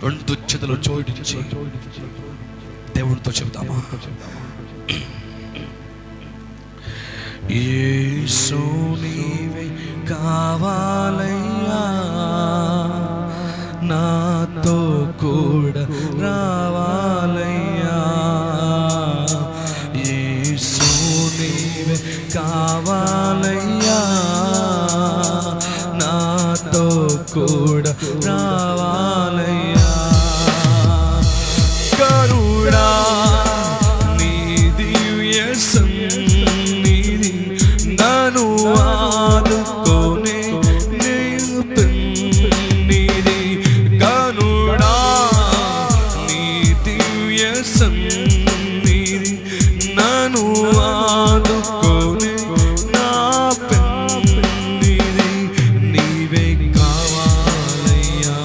రెండు చేతులు జోడించి దేవుడితో చెప్తామా? యేసు నీవే కావాలయ్యా, నాతో కూడా రావాలయ్యా. యేసు నీవే కావాలయ్యా, నాతో కూడా రావాలయ్యా. కరుణా నీ దివ్య సన్నిధి నన్ను ఆదుకొనే నిలుపునిది. కరుణా నీ దివ్య సన్నిధి నన్ను ఆదుకొనే నా పెన్నిది. నీవే కావాలయ్యా,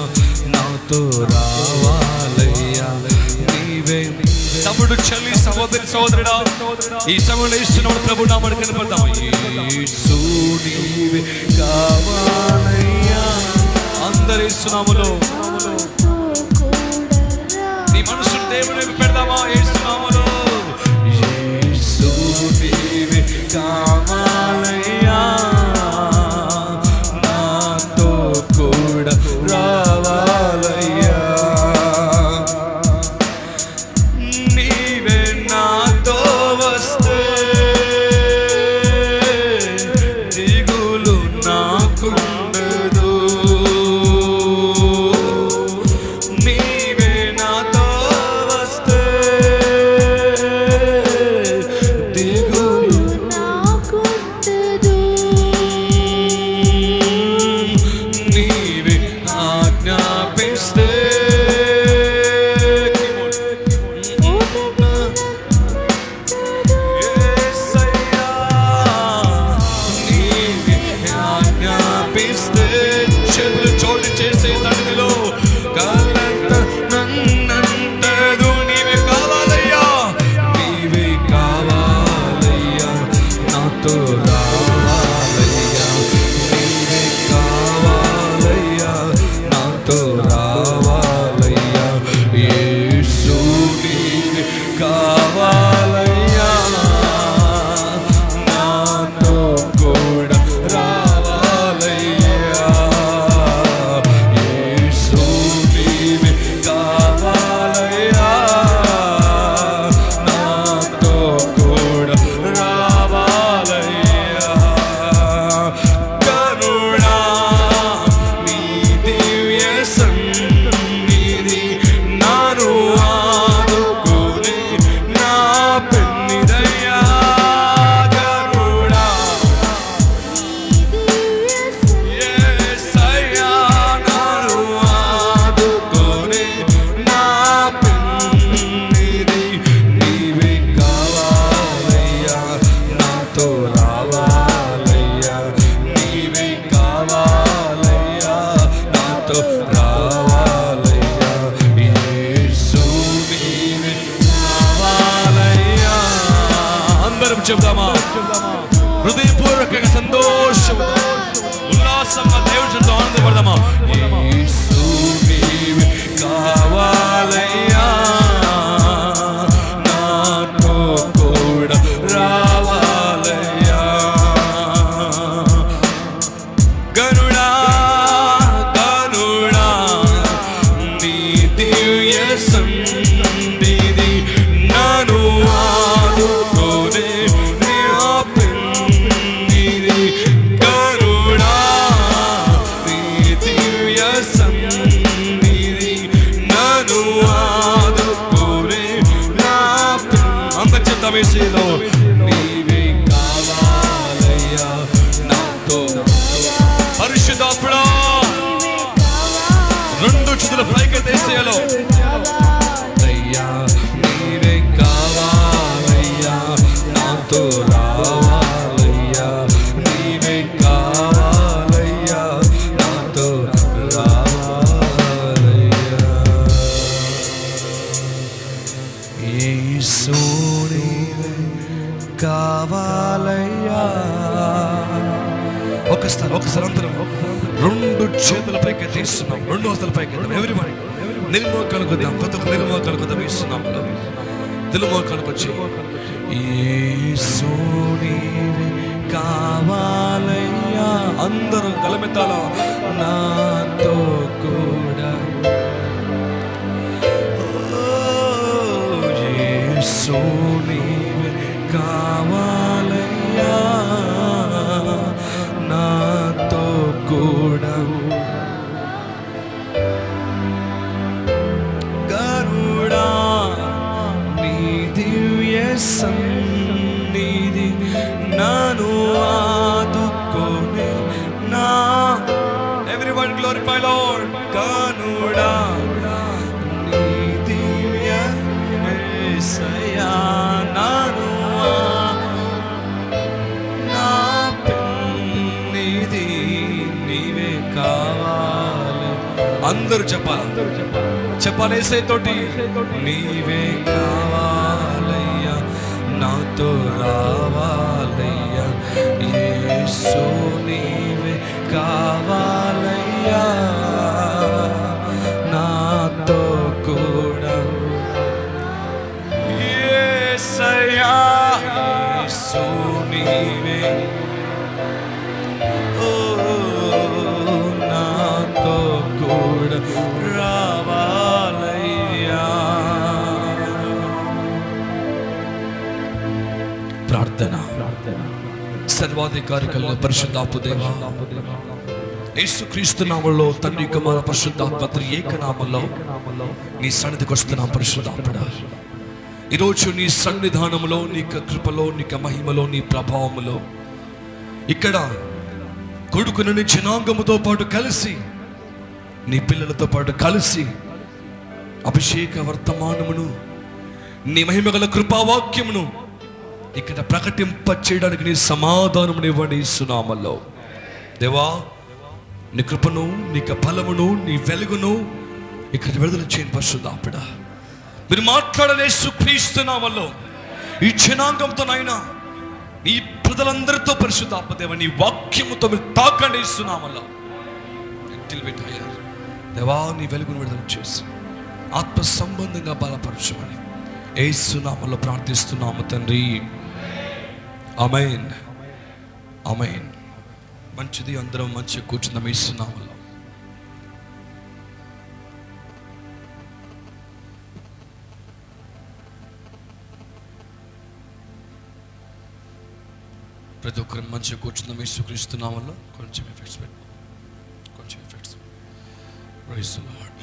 నాతో రావాలయ్యా. నీవే తమ్ముడు, చెల్లి, సహోదరి, సహోదరుడా, ఈ సమయంలో ఇస్తున్నాడు ప్రభు నామమున కనపడదాం. యేసు నీవే కావాలయ్యా. అందరి ఇస్తున్నాములో నీ మనసును దేవుని వైపు పెడదామా? ఇస్తున్నాములో యేసు నీవే కావాలయ్యా, నాతో కూడా రావాలయ్యా. నీవే నాతో వస్తే దిగులు నాకుండదు. నీవే నాతో వస్తే దిగులు నాకుండదు. నీవే ఆజ్ఞాపిస్తే చేతులు చోటు చేసే సన్నిధిలో కలత నన్నంటదు. నీవే కావాలయ్యా, నీవే కావాలయ్యా, నాతో రావాలయ్యా. నీవే కావాలయ్యా, నాతో రావాలయ్యా. యేసు నీవే కావాలయ్యా, నాతో కూడా రావాలయ్యా. యేసు నీవే కావాలయ్యా, నాతో కూడా రావాలయ్యా. కరుణా నీ దివ్య సన్నిధి నన్ను ఆదుకొనే నా పెన్నిదయ్యా. కరుణా యేసయ్యా, నన్ను ఆదుకొనే నా పెన్నిది. నీవే కావాలయ్యా, నాతో రావాలయ్యా. నీవే కావాలయ్యా, నాతో రావాలయ్యా. యేసు నీవే కావాలయ్యా. అందరం చెప్దామా? హృదయపూర్వకంగా సంతోషం ఉల్లాసంగా దేవుడితో ఆనందపడదామా? యేసు నీవే కావాలయ్యా, నాతో కూడా రావాలయ్యా. కరుణా కరుణా నీ దివ్య సన్నిధి నన్ను ఆదుకొనే నా పెన్నిది. కరుణా నీ దివ్య సన్నిధి నన్ను ఆదుకొనే నా అందరి చెప్తాం యేసులో. నీవే కావాలయ్యా, నాతో పరిశుద్ధాత్ముడా రెండు చేతుల పైకెత్తేసేయాలో. అయ్యా నీవే కావాలయ్యా, నాతో రావాలయ్యా. నీవే కావాలయ్యా, నాతో రావాలయ్యా. యేసు నీవే కావాలయ్యా. ఒకసారి అందరం రెండు చేతుల పైకి తీస్తున్నాం, రెండు హస్తాల పైకి. ఎవరి నిలుమోకాలు కొద్దాం, ప్రతి ఒక్క నిలుమోకాలు కొద్దాం ఇస్తున్నాము. నిలుమోకాలకు వచ్చి యేసు నీవే కావాలయ్యా, అందరూ గలమెత్తాల నాతో కూడా. యేసు నీవే కావాలయ్యా నాతో కూడా. గరుడా నీ దివ్య సన్నిధి నన్ను ఆదుకోనే నా. Everyone glorify Lord. గరుడా నీ దివ్య యేసయ్యా నన్ను నా పెన్నిధి నీవే కావాలి. అందరూ చెప్పాలి యేసయ్య తోటి. నీవే కావాలయ్యా నాతో రావాలయ్యా, యేసు నీవే కావాలయ్యా నాతో కూడా. యేసయ్యా యేసు నీవే నాతో కూడా రావాలయ్యా. ప్రార్థన. సర్వాధికారి కలిగిన పరిశుద్ధాత్మ దేవా, యేసుక్రీస్తు నామములో తండ్రి కుమార పరిశుద్ధాత్మ ఏకనామములో నీ సన్నిధికి వస్తున్నాం. పరిశుద్ధాత్ముడా, ఈరోజు నీ సన్నిధానములో, నీ కృపలో, నీ మహిమలో, నీ ప్రభావములో ఇక్కడ కొడుకును నీ జనాంగముతో పాటు కలిసి, నీ పిల్లలతో పాటు కలిసి అభిషేక వర్తమానమును, నీ మహిమగల కృపావాక్యమును ఇక్కడ ప్రకటింపచేయడానికి నీ సమాధానమును ఇవ్వండి యేసునామములో. దేవా, నీ కృపను, నీ ఫలమును, నీ వెలుగును ఇక్కడ విడుదల చేయండి. పరిశుద్ధాత్ముడా, మీరు మాట్లాడని యేసుక్రీస్తు నామములో ఈ జనాంగంతో నాయనా, నీ ప్రజలందరితో పరిశుద్ధాత్మ దేవా నీ వాక్యముతో మీరు తాకండి యేసునామములో. దేవా, నీ వెలుగును విడుదల చేసి ఆత్మ సంబంధంగా బలపరచమని యేసునామములో ప్రార్థిస్తున్నాము తండ్రి. ఆమేన్, ఆమేన్. మంచిది, అందరం మంచిగా కూర్చుందాం యేసునామములో. ప్రతి ఒక్కరు మంచిగా కూర్చుందాం యేసుక్రీస్తు నామములో. కొంచెం ఎఫెక్ట్స్ పెట్టు, కొంచెం effects. Praise the Lord,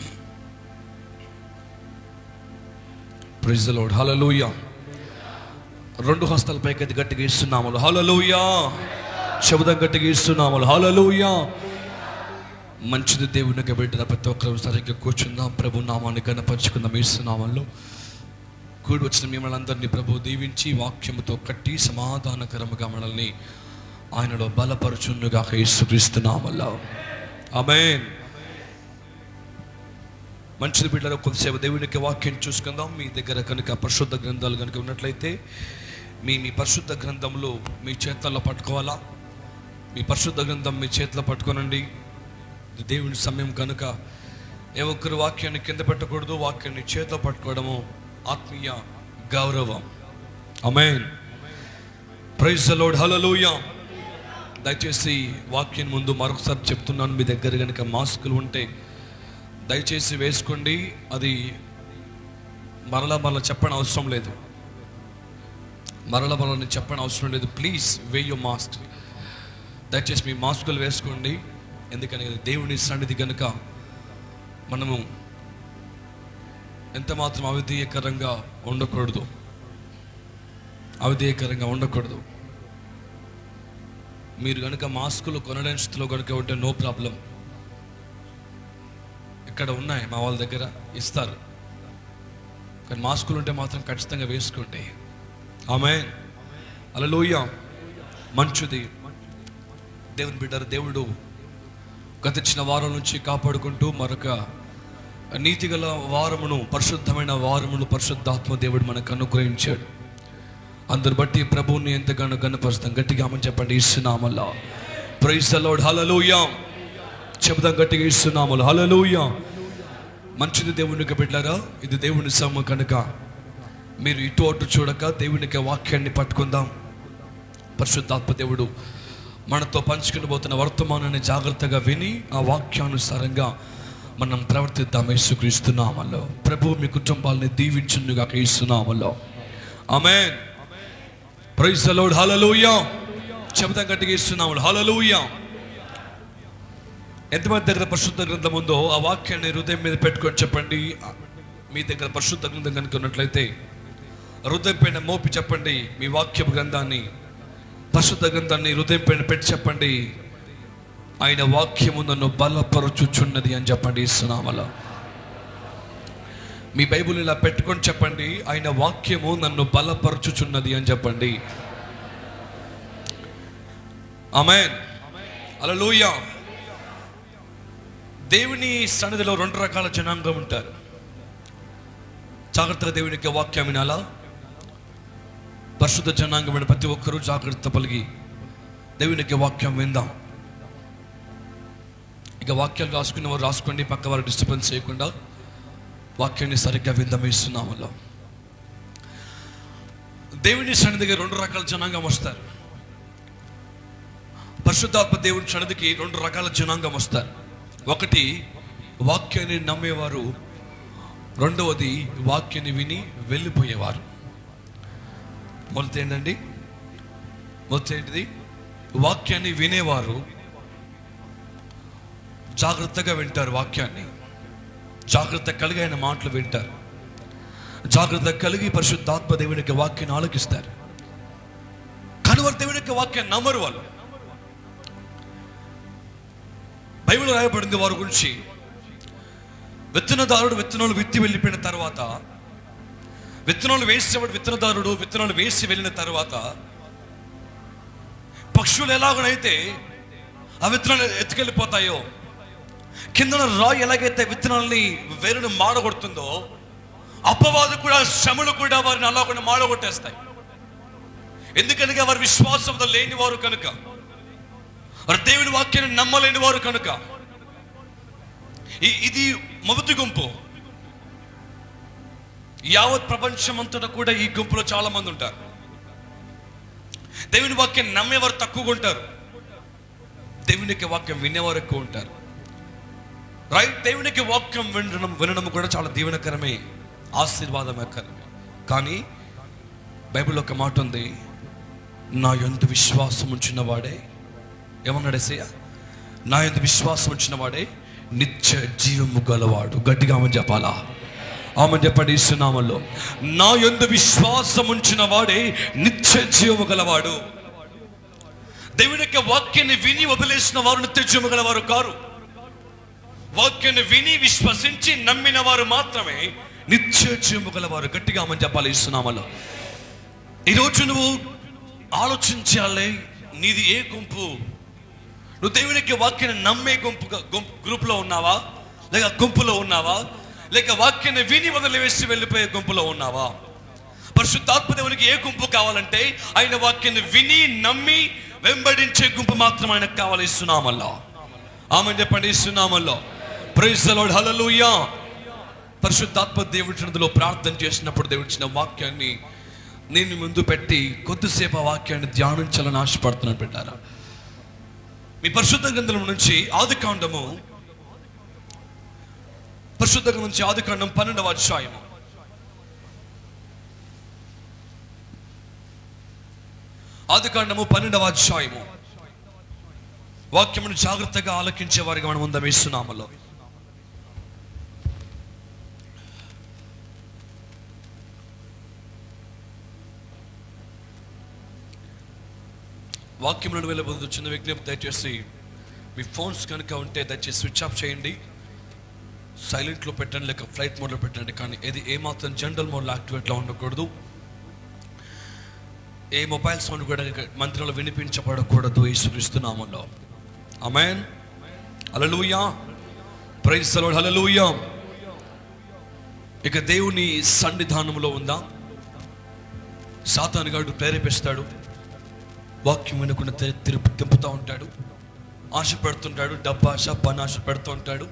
praise the Lord. Hallelujah. రెండు హస్తాల పైకి గట్టిగా ఇస్తున్నాము హల్లెలూయా. శబ్దం గట్టిగా ఇస్తున్నాము హల్లెలూయా. మంచిది, దేవునికి బిడ్డ ప్రతి ఒక్కరు సరిగ్గా కూర్చుందాం. ప్రభు నామాన్ని గణపరుచుకుందాం. యేసునామములో కూడి వచ్చిన మిమ్మల్ని అందరినీ ప్రభు దీవించి వాక్యముతో కట్టి సమాధానకరముగా మనల్ని ఆయనలో బలపరచునుగా యేసుక్రీస్తు నామములో. ఆమేన్. మంచిది బిడ్డలు, కొద్దిసేపు దేవునికి వాక్యం చూసుకుందాం. మీ దగ్గర కనుక పరిశుద్ధ గ్రంథాలు కనుక ఉన్నట్లయితే మీ పరిశుద్ధ గ్రంథంలో మీ చేతుల్లో పట్టుకోవాలా. మీ పరిశుద్ధ గ్రంథం మీ చేతిలో పట్టుకోనండి. దేవుని సమయం కనుక ఏ ఒక్కరు వాక్యాన్ని కింద పెట్టకూడదు. వాక్యాన్ని చేతిలో పట్టుకోవడము ఆత్మీయ గౌరవం. Amen. Praise the Lord. Hallelujah. దయచేసి వాక్యం ముందు మరొకసారి చెప్తున్నాను, మీ దగ్గర కనుక మాస్కులు ఉంటే దయచేసి వేసుకోండి. అది మరలా చెప్పని అవసరం లేదు. మరలా చెప్పని అవసరం లేదు. Please way your mask. దయచేసి మీ మాస్కులు వేసుకోండి. ఎందుకని దేవుని సన్నిధి కనుక మనము ఎంత మాత్రం అవిధేయకరంగా ఉండకూడదు. అవిధేయకరంగా ఉండకూడదు. మీరు కనుక మాస్కులు కొనలేని స్థితిలో కనుక ఉంటే నో ప్రాబ్లం. ఇక్కడ ఉన్నాయి, మా వాళ్ళ దగ్గర ఇస్తారు. కానీ మాస్కులు ఉంటే మాత్రం ఖచ్చితంగా వేసుకోండి. ఆమేన్. హల్లెలూయా. మంచిది దేవుని బిడ్డలు, దేవుడు గతించిన వారం నుంచి కాపాడుకుంటూ మరొక నీతిగల వారమును, పరిశుద్ధమైన వారమును పరిశుద్ధాత్మ దేవుడు మనకు అనుగ్రహించాడు. అందరు బట్టి ప్రభువుని ఎంతగానో గణపరుస్తాం. గట్టిగా ఆమేన్ చెప్పండి. యేసునామములో. Praise the Lord. హల్లెలూయా. చెబుదాం గట్టిగా యేసునామములో. హల్లెలూయా. మంచిది దేవునికి బిడ్డలారా, ఇది దేవుని సొమ్ము కనుక మీరు ఇటు అటు చూడక దేవునికి వాక్యాన్ని పట్టుకుందాం. పరిశుద్ధాత్మ దేవుడు మనతో పంచుకుని పోతున్న వర్తమానాన్ని జాగ్రత్తగా విని ఆ వాక్యానుసారంగా మనం ప్రవర్తిద్దాం. యేసుక్రీస్తు నామములో ప్రభువు మీ కుటుంబాలని దీవించునుగాక యేసు నామములో. Amen. Praise the Lord. Hallelujah. చెబుతాం గట్టిగా యేసు నామములో హల్లెలూయా. ఎంతమంది దగ్గర పరిశుద్ధ గ్రంథం ఉందో ఆ వాక్యాన్ని హృదయం మీద పెట్టుకొని చెప్పండి. మీ దగ్గర పరిశుద్ధ గ్రంథం కనుక ఉన్నట్లయితే హృదయం పైన మోపి చెప్పండి. మీ వాక్య గ్రంథాన్ని, పరిశుద్ధ గ్రంథాన్ని హృదయం పైన పెట్టి చెప్పండి. ఆయన వాక్యము నన్ను బలపరచుచున్నది అని చెప్పండి యేసు నామములో. మీ బైబిల్ ఇలా పెట్టుకొని చెప్పండి, ఆయన వాక్యము నన్ను బలపరచుచున్నది అని చెప్పండి. ఆమేన్. హల్లెలూయా. దేవుని సన్నిధిలో రెండు రకాల జనాంగం ఉంటారు. జాగ్రత్తగా దేవునికి వాక్యం వినాలా. పరిశుద్ధ జనాంగమైన ప్రతి ఒక్కరూ జాగ్రత్త పలిగి దేవునికి వాక్యం విందాం. ఇక వాక్యాలు రాసుకున్న వారు రాసుకోండి, పక్క వారు డిస్టర్బెన్స్ చేయకుండా వాక్యాన్ని సరిగ్గా విందాం యేసు నామములో. దేవుని సన్నిధికి రెండు రకాల జనాంగం వస్తారు. పరిశుద్ధాత్మ దేవుని సన్నిధికి రెండు రకాల జనాంగం వస్తారు. ఒకటి వాక్యాన్ని నమ్మేవారు, రెండవది వాక్యాన్ని విని వెళ్ళిపోయేవారు. మొదటి ఏంటండి? మొదటి ఏంటిది? వాక్యాన్ని వినేవారు జాగ్రత్తగా వింటారు. వాక్యాన్ని జాగ్రత్త కలిగి ఆయన మాటలు వింటారు. జాగ్రత్త కలిగి పరిశుద్ధాత్మ దేవునికి వాక్యాన్ని ఆలకిస్తారు. కానీ వారు దేవునికి వాక్యాన్ని నమ్మరు. వాళ్ళు బైబిల్ రాయబడింది వారి గురించి, విత్తనదారుడు విత్తనాలు విత్తి వెళ్ళిపోయిన తర్వాత, విత్తనాలు వేసేవాడు విత్తనదారుడు విత్తనాలు వేసి వెళ్ళిన తర్వాత పక్షులు ఎలాగనైతే ఆ విత్తనాలు ఎత్తుకెళ్ళిపోతాయో, కిందన రాయి ఎలాగైతే విత్తనాలని వేరును మాడగొడుతుందో, అపవాదు కూడా శ్రమలు కూడా వారిని అలాగ మాడగొట్టేస్తాయి. ఎందుకనగా వారి విశ్వాసంతో లేని వారు కనుక, వారు దేవుని వాక్యాన్ని నమ్మలేని వారు కనుక. ఇది మొదటి గుంపు. యావత్ ప్రపంచం అంతటా కూడా ఈ గుంపులో చాలా మంది ఉంటారు. దేవుని వాక్యాన్ని నమ్మేవారు తక్కువగా ఉంటారు, దేవునికి వాక్యం వినేవారు ఎక్కువ ఉంటారు. రైట్. దేవునికి వాక్యం వినడం కూడా చాలా దీవెనకరమే, ఆశీర్వాదకరమే. కానీ బైబిల్లో ఒక మాట ఉంది, నా యందు విశ్వాసం ఉంచిన వాడే, ఏమన్నాడు యేసయ్య? నా యందు విశ్వాసం ఉంచిన వాడే నిత్య జీవము గలవాడు. గట్టిగా ఆమె చెప్పాలా? ఆమె చెప్పండి యేసు నామములో. నా యందు విశ్వాసం ఉంచిన వాడే నిత్య జీవము గలవాడు. దేవుని యొక్క వాక్యాన్ని విని వదిలేసిన వారు నిత్య జీవము గలవారు కారు. వాక్యాన్ని విని విశ్వసించి నమ్మిన వారు మాత్రమే నిత్య జీవము గలవారు. గట్టిగా ఆమె చెప్పాలి యేసు నామములో. ఈరోజు నువ్వు ఆలోచించాలి, నీది ఏ గుంపు? నువ్వు దేవునికి వాక్యాన్ని నమ్మే గ్రూప్లో ఉన్నావా, లేక గుంపులో ఉన్నావా, లేక వాక్యాన్ని విని వదిలివేసి వెళ్ళిపోయే గుంపులో ఉన్నావా? పరిశుద్ధాత్మ దేవునికి ఏ గుంపు కావాలంటే ఆయన వాక్యాన్ని విని నమ్మి వెంబడించే గుంపు మాత్రం ఆయనకు కావాలి యేసు నామములో. ఆమేన్ చెప్పండి యేసు నామములో. Praise the Lord. హల్లెలూయా. పరిశుద్ధాత్మ దేవుడి సన్నిధిలో ప్రార్థన చేసినప్పుడు దేవుడిచ్చిన వాక్యాన్ని నేను ముందు పెట్టి కొద్దిసేపు ఆ వాక్యాన్ని ధ్యానించాలని ఆశపడుతున్నాను పెట్టారా. మీ పరిశుద్ధ గ్రంథం నుంచి ఆదికాండము, పరిశుద్ధ గ్రంథం నుంచి ఆదికాండం 12వ అధ్యాయము. ఆదికాండము 12వ అధ్యాయము. వాక్యమును జాగ్రత్తగా ఆలకించే వారిగా మనం ఉందాం యేసు నామములో. వాక్యములను వెళ్ళబోదు చిన్న విజ్ఞప్తి, దయచేసి మీ ఫోన్స్ కనుక ఉంటే దయచేసి స్విచ్ ఆఫ్ చేయండి, సైలెంట్లో పెట్టండి, లేక ఫ్లైట్ మోడ్లో పెట్టండి. కానీ ఇది ఏమాత్రం జనరల్ మోడ్లో యాక్టివేట్లో ఉండకూడదు. ఏ మొబైల్ సౌండ్ కూడా మందిరంలో వినిపించబడకూడదు యేసుక్రీస్తు నామములో. Amen. Hallelujah. Praise the Lord. Hallelujah. ఇక దేవుని సన్నిధానంలో ఉందా. సాతాను గాడు ప్రేరేపిస్తాడు, వాక్యం వినకుండా తిప్పుతూ ఉంటాడు, ఆశ పెడుతుంటాడు, డబ్బాశ పనాశ పెడుతూ ఉంటాడు.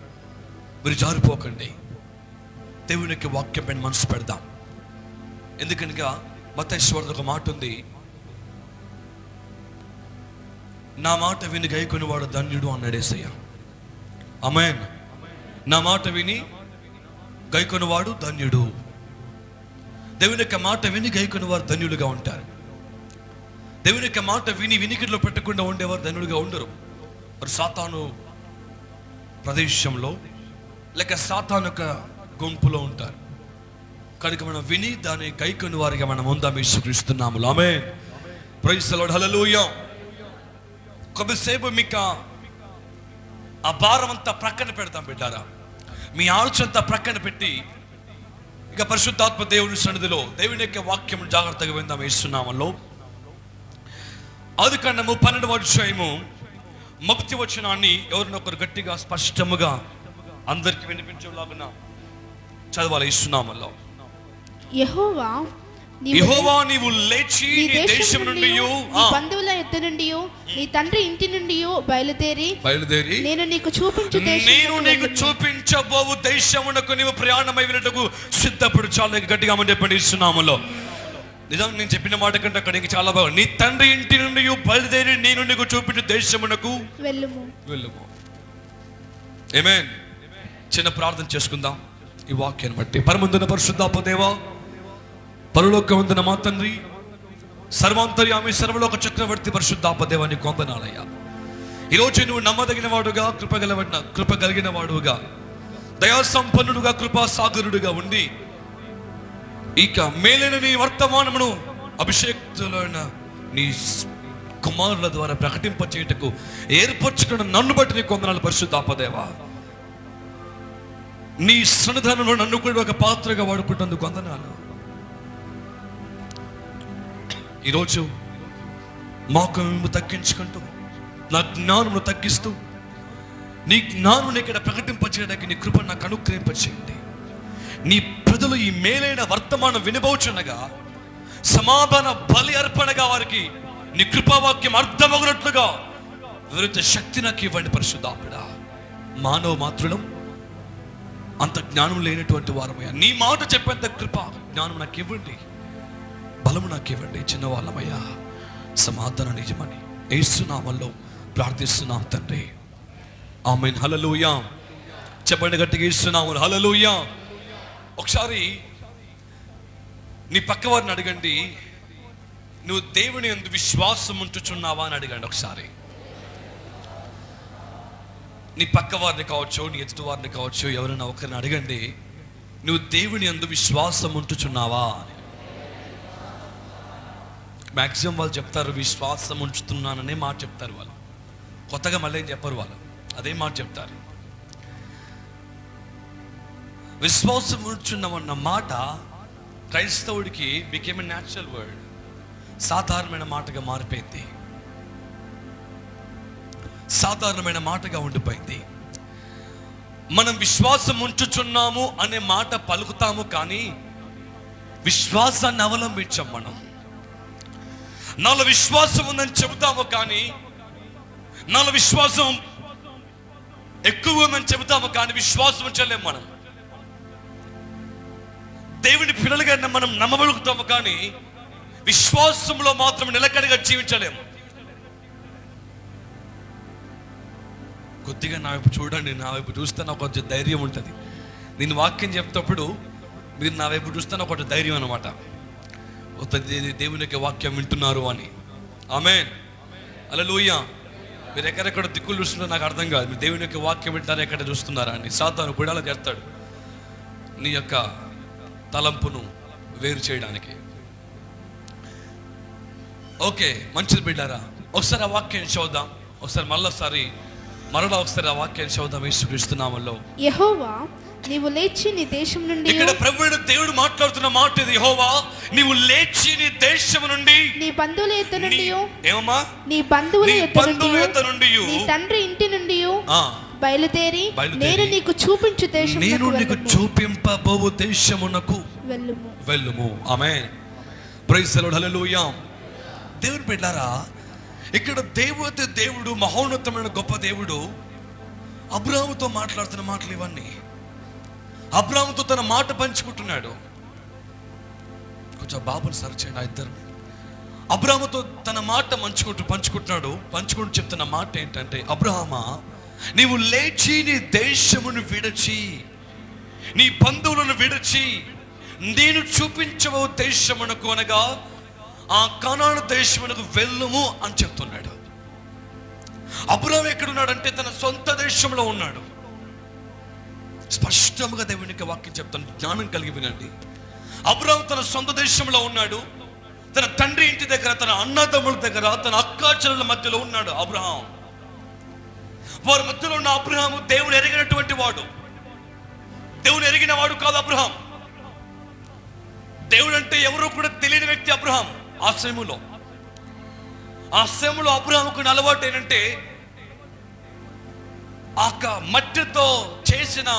మీరు జారిపోకండి. దేవునికి వాక్యం పైన మనసు పెడదాం. ఎందుకనగా మత్తయి సువార్త ఒక మాట ఉంది, నా మాట విని గైకొనివాడు ధన్యుడు అన్నాడు యేసయ్య. ఆమేన్. నా మాట విని గైకొనివాడు ధన్యుడు. దేవుని యొక్క మాట విని గైకొనివారు ధన్యులుగా ఉంటారు. దేవుని యొక్క మాట విని వినికిడిలో పెట్టకుండా ఉండేవారు ధన్యులుగా ఉండరు. మరి సాతాను ప్రదేశంలో లేక సాతాను యొక్క గుంపులో ఉంటారు. కనుక మనం విని దాన్ని గైకొని వారిగా మనం ఉందాం యేసుక్రీస్తునామములో. Amen. Praise the Lord. Hallelujah. కొద్దిసేపు మీకు ఆ భారం అంతా ప్రక్కన పెడతాం బిడ్డారా. మీ ఆలోచన అంతా ప్రక్కన పెట్టి ఇక పరిశుద్ధాత్మ దేవుని సన్నిధిలో దేవుని యొక్క వాక్యం జాగ్రత్తగా విందాం యేసునామములో. ఆదికాండము 12వ అధ్యాయము 1వ వచనాన్ని ఎవరినొకరు గట్టిగా స్పష్టముగా అందరికి వినిపించేలాగా చదవాలి యేసునామములో. యెహోవా నీవు లేచి నీ దేశం నుండి నీ బంధువుల యొద్ద నుండి నీ తండ్రి ఇంటి నుండి బయలుదేరి నేను నీకు చూపించబోవు దేశమునకు నీవు ప్రయాణమై వెళ్ళటకు సిద్ధపడు. చాలా గట్టిగా చెప్పండి యేసునామములో. నిజం నేను చెప్పిన మాట కంటే అక్కడ చాలా బాగా, నీ తండ్రి ఇంటి నుండి బయలుదేరి నేను నీకు చూపించు దేశమునకు వెళ్ళుము. ఆమేన్. చిన్న ప్రార్థన చేసుకుందాం ఈ వాక్యాన్ని బట్టి. పరమందున పరిశుద్ధాత్మ దేవా, పరలోకమందున మా తండ్రి, సర్వాంతర్యామి సర్వలోక చక్రవర్తి పరిశుద్ధాత్మ దేవా, నీకు వందనాలయ్యా. ఈరోజు నువ్వు నమ్మదగిన వాడుగా, కృప కలిగిన వాడుగా, దయా సంపన్నుడుగా, కృపా సాగరుడుగా ఉండి ఇక మేలైన నీ వర్తమానమును అభిషేక్తులైన నీ కుమారుల ద్వారా ప్రకటింపచేయుటకు ఏర్పరచుకున్న నన్ను బట్టి నీకు వందనాలు పరిశుద్ధాత్మ దేవా. నీ సన్నిధానంలో నన్ను కూడా ఒక పాత్రగా వాడుకుంటేందుకు వందనాలు. ఈరోజు మాకు మేము తగ్గించుకుంటూ, నా జ్ఞానమును తగ్గిస్తూ, నీ జ్ఞానం ఇక్కడ ప్రకటింపచేయడానికి నీ కృప నాకు అనుగ్రహింపచేయండి. నీ ప్రజలు ఈ మేలైన వర్తమానం వినబోచున్నగా సమాధాన బలి అర్పణగా వారికి నీ కృపావాక్యం అర్థమగునట్లుగా వివరించే శక్తి నాకు ఇవ్వండి పరిశుద్ధాత్ముడా. మానవ మాత్రులం అంత జ్ఞానం లేనటువంటి వారమయ్యా, నీ మాట చెప్పేంత కృప జ్ఞానం నాకు ఇవ్వండి, బలము నాకు ఇవ్వండి. చిన్నవాళ్ళమయ్యా, సమాధానం నిజమని యేసునామములో ప్రార్థిస్తున్నాం తండ్రి. ఆమేన్. హల్లెలూయా. చెప్పండి గట్టిగా, యేసునామములో హల్లెలూయా. ఒకసారి నీ పక్క వారిని అడగండి, నువ్వు దేవుని యందు విశ్వాసం ఉంచుచున్నావా అని అడగండి ఒకసారి. నీ పక్క వారిని కావచ్చు, నీ ఎదుటి వారిని కావచ్చు, ఎవరైనా ఒకరిని అడగండి, నువ్వు దేవుని యందు విశ్వాసం ఉంచుచున్నావా అని. మ్యాక్సిమం వాళ్ళు చెప్తారు విశ్వాసం ఉంచుతున్నాననే మాట చెప్తారు వాళ్ళు. కొత్తగా మళ్ళీ ఏం చెప్పరు వాళ్ళు, అదే మాట చెప్తారు. విశ్వాసం ఉంచున్నామన్న మాట క్రైస్తవుడికి బికేమ్ ఎ న్యాచురల్ వర్డ్, సాధారణమైన మాటగా మారిపోయింది, సాధారణమైన మాటగా ఉండిపోయింది. మనం విశ్వాసం ఉంచుచున్నాము అనే మాట పలుకుతాము, కానీ విశ్వాసాన్ని అవలంబించాం. మనం నాలో విశ్వాసం ఉందని చెబుతాము, కానీ నాలో విశ్వాసం ఎక్కువ ఉందని చెబుతాము, కానీ విశ్వాసం ఉంచలేము. మనం దేవుని పిల్లలుగా మనం నమ్మగలుగుతాము, కానీ విశ్వాసంలో మాత్రం నిలకడగా జీవించలేము. కొద్దిగా నా వైపు చూడండి, నా వైపు చూస్తే నాకు కొంచెం ధైర్యం ఉంటుంది. నేను వాక్యం చెప్తేప్పుడు మీరు నా వైపు చూస్తే నాకు కొంచెం ధైర్యం అనమాట, దేవుని యొక్క వాక్యం వింటున్నారు అని. ఆమేన్. హల్లెలూయా. మీరు ఎక్కడెక్కడ దిక్కులు చూస్తున్నారో నాకు అర్థం కాదు. మీరు దేవుని యొక్క వాక్యం వింటారా, ఎక్కడ చూస్తున్నారా అని. సాతాను గుడాలా చేస్తాడు నీ యొక్క తలంపును వేరు చేయడానికి. ఓకే, మంచిది బిడ్డారా. ఒకసారి ఆ వాక్యాన్ని చూద్దాం. ఒకసారి మరలా ఒకసారి ఆ వాక్యాన్ని చూద్దాం. యేసుక్రీస్తు నామములో. యెహోవా నీవు లేచి నీ దేశం నుండి. ఇక్కడ ప్రభువైన దేవుడు మాట్లాడుతున్న మాట ఇది. యెహోవా నీవు లేచి నీ దేశం నుండి నీ బంధువుల యొద్ద నుండి. ఏమమ్మా? నీ బంధువుల యొద్ద నుండి నీ తండ్రి ఇంటి నుండి బయలుదేరి నేను నీకు చూపించు దేశం, నేను నీకు చూపింపబోవు దేశమునకు వెళ్ళుము. Amen. Praise the Lord. Hallelujah. దేవుని బిడ్డలారా, ఇక్కడ దేవుడు మహోన్నతమైన గొప్ప దేవుడు అబ్రాహాముతో మాట్లాడుతున్న మాటలు ఇవన్నీ. అబ్రాహాముతో తన మాట పంచుకుంటున్నాడు. కొంచెం బాబుని సరిచేయండి ఆ ఇద్దరు. అబ్రాహాముతో తన మాట పంచుకుంటూ చెప్తున్న మాట ఏంటంటే, అబ్రాహామా, నీవు లేచి నీ దేశమును విడిచి, నీ బంధువులను విడిచి, నేను చూపించబో దేశమునకు, అనగా ఆ కనాను దేశమునకు వెళ్ళుము అని చెప్తున్నాడు. అబ్రాహాము ఎక్కడున్నాడంటే తన సొంత దేశంలో ఉన్నాడు. స్పష్టంగా దేవునికి వాక్యం చెప్తాను, జ్ఞానం కలిగి వినండి. అబ్రాహాము తన సొంత దేశంలో ఉన్నాడు. తన తండ్రి ఇంటి దగ్గర, తన అన్నదమ్ముల దగ్గర, తన అక్కాచెల్లెల మధ్యలో ఉన్నాడు అబ్రాహాము. వారి మధ్యలో ఉన్న అబ్రాహాము దేవుని ఎరిగినటువంటి వాడు. దేవుని ఎరిగిన వాడు కాదు అబ్రాహాము. దేవుడు అంటే ఎవరో కూడా తెలియని వ్యక్తి అబ్రాహాము. ఆ సమయంలో అబ్రాహాముకు అలవాటు ఏంటంటే, ఆ మట్టితో చేసిన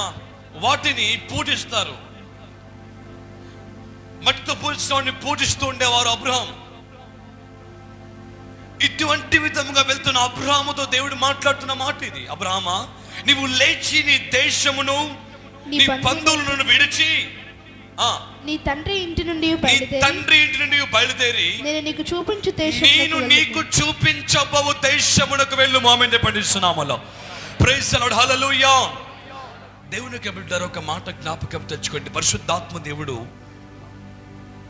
వాటిని పూజిస్తారు. మట్టితో పూజించిన వాడిని పూజిస్తూ ఉండేవారు అబ్రాహాము. ఇటువంటి విధముగా వెళ్తున్న అబ్రాహాముతో దేవుడు మాట్లాడుతున్న మాట ఇది. అబ్రాహామా, నీవు లేచి నీ దేశమును, నీ బంధువులను విడిచి, నీ తండ్రి ఇంటి నుండి బయలుదేరి నేను నీకు చూపించబోవు దేశమునకు వెళ్ళు. ఆమేన్ పండిస్తున్నామలో. ప్రైజ్ ది లార్డ్, హల్లెలూయా. దేవునికి బిడ్డలారా, ఒక మాట జ్ఞాపకం తెచ్చుకోండి. పరిశుద్ధాత్మ దేవుడు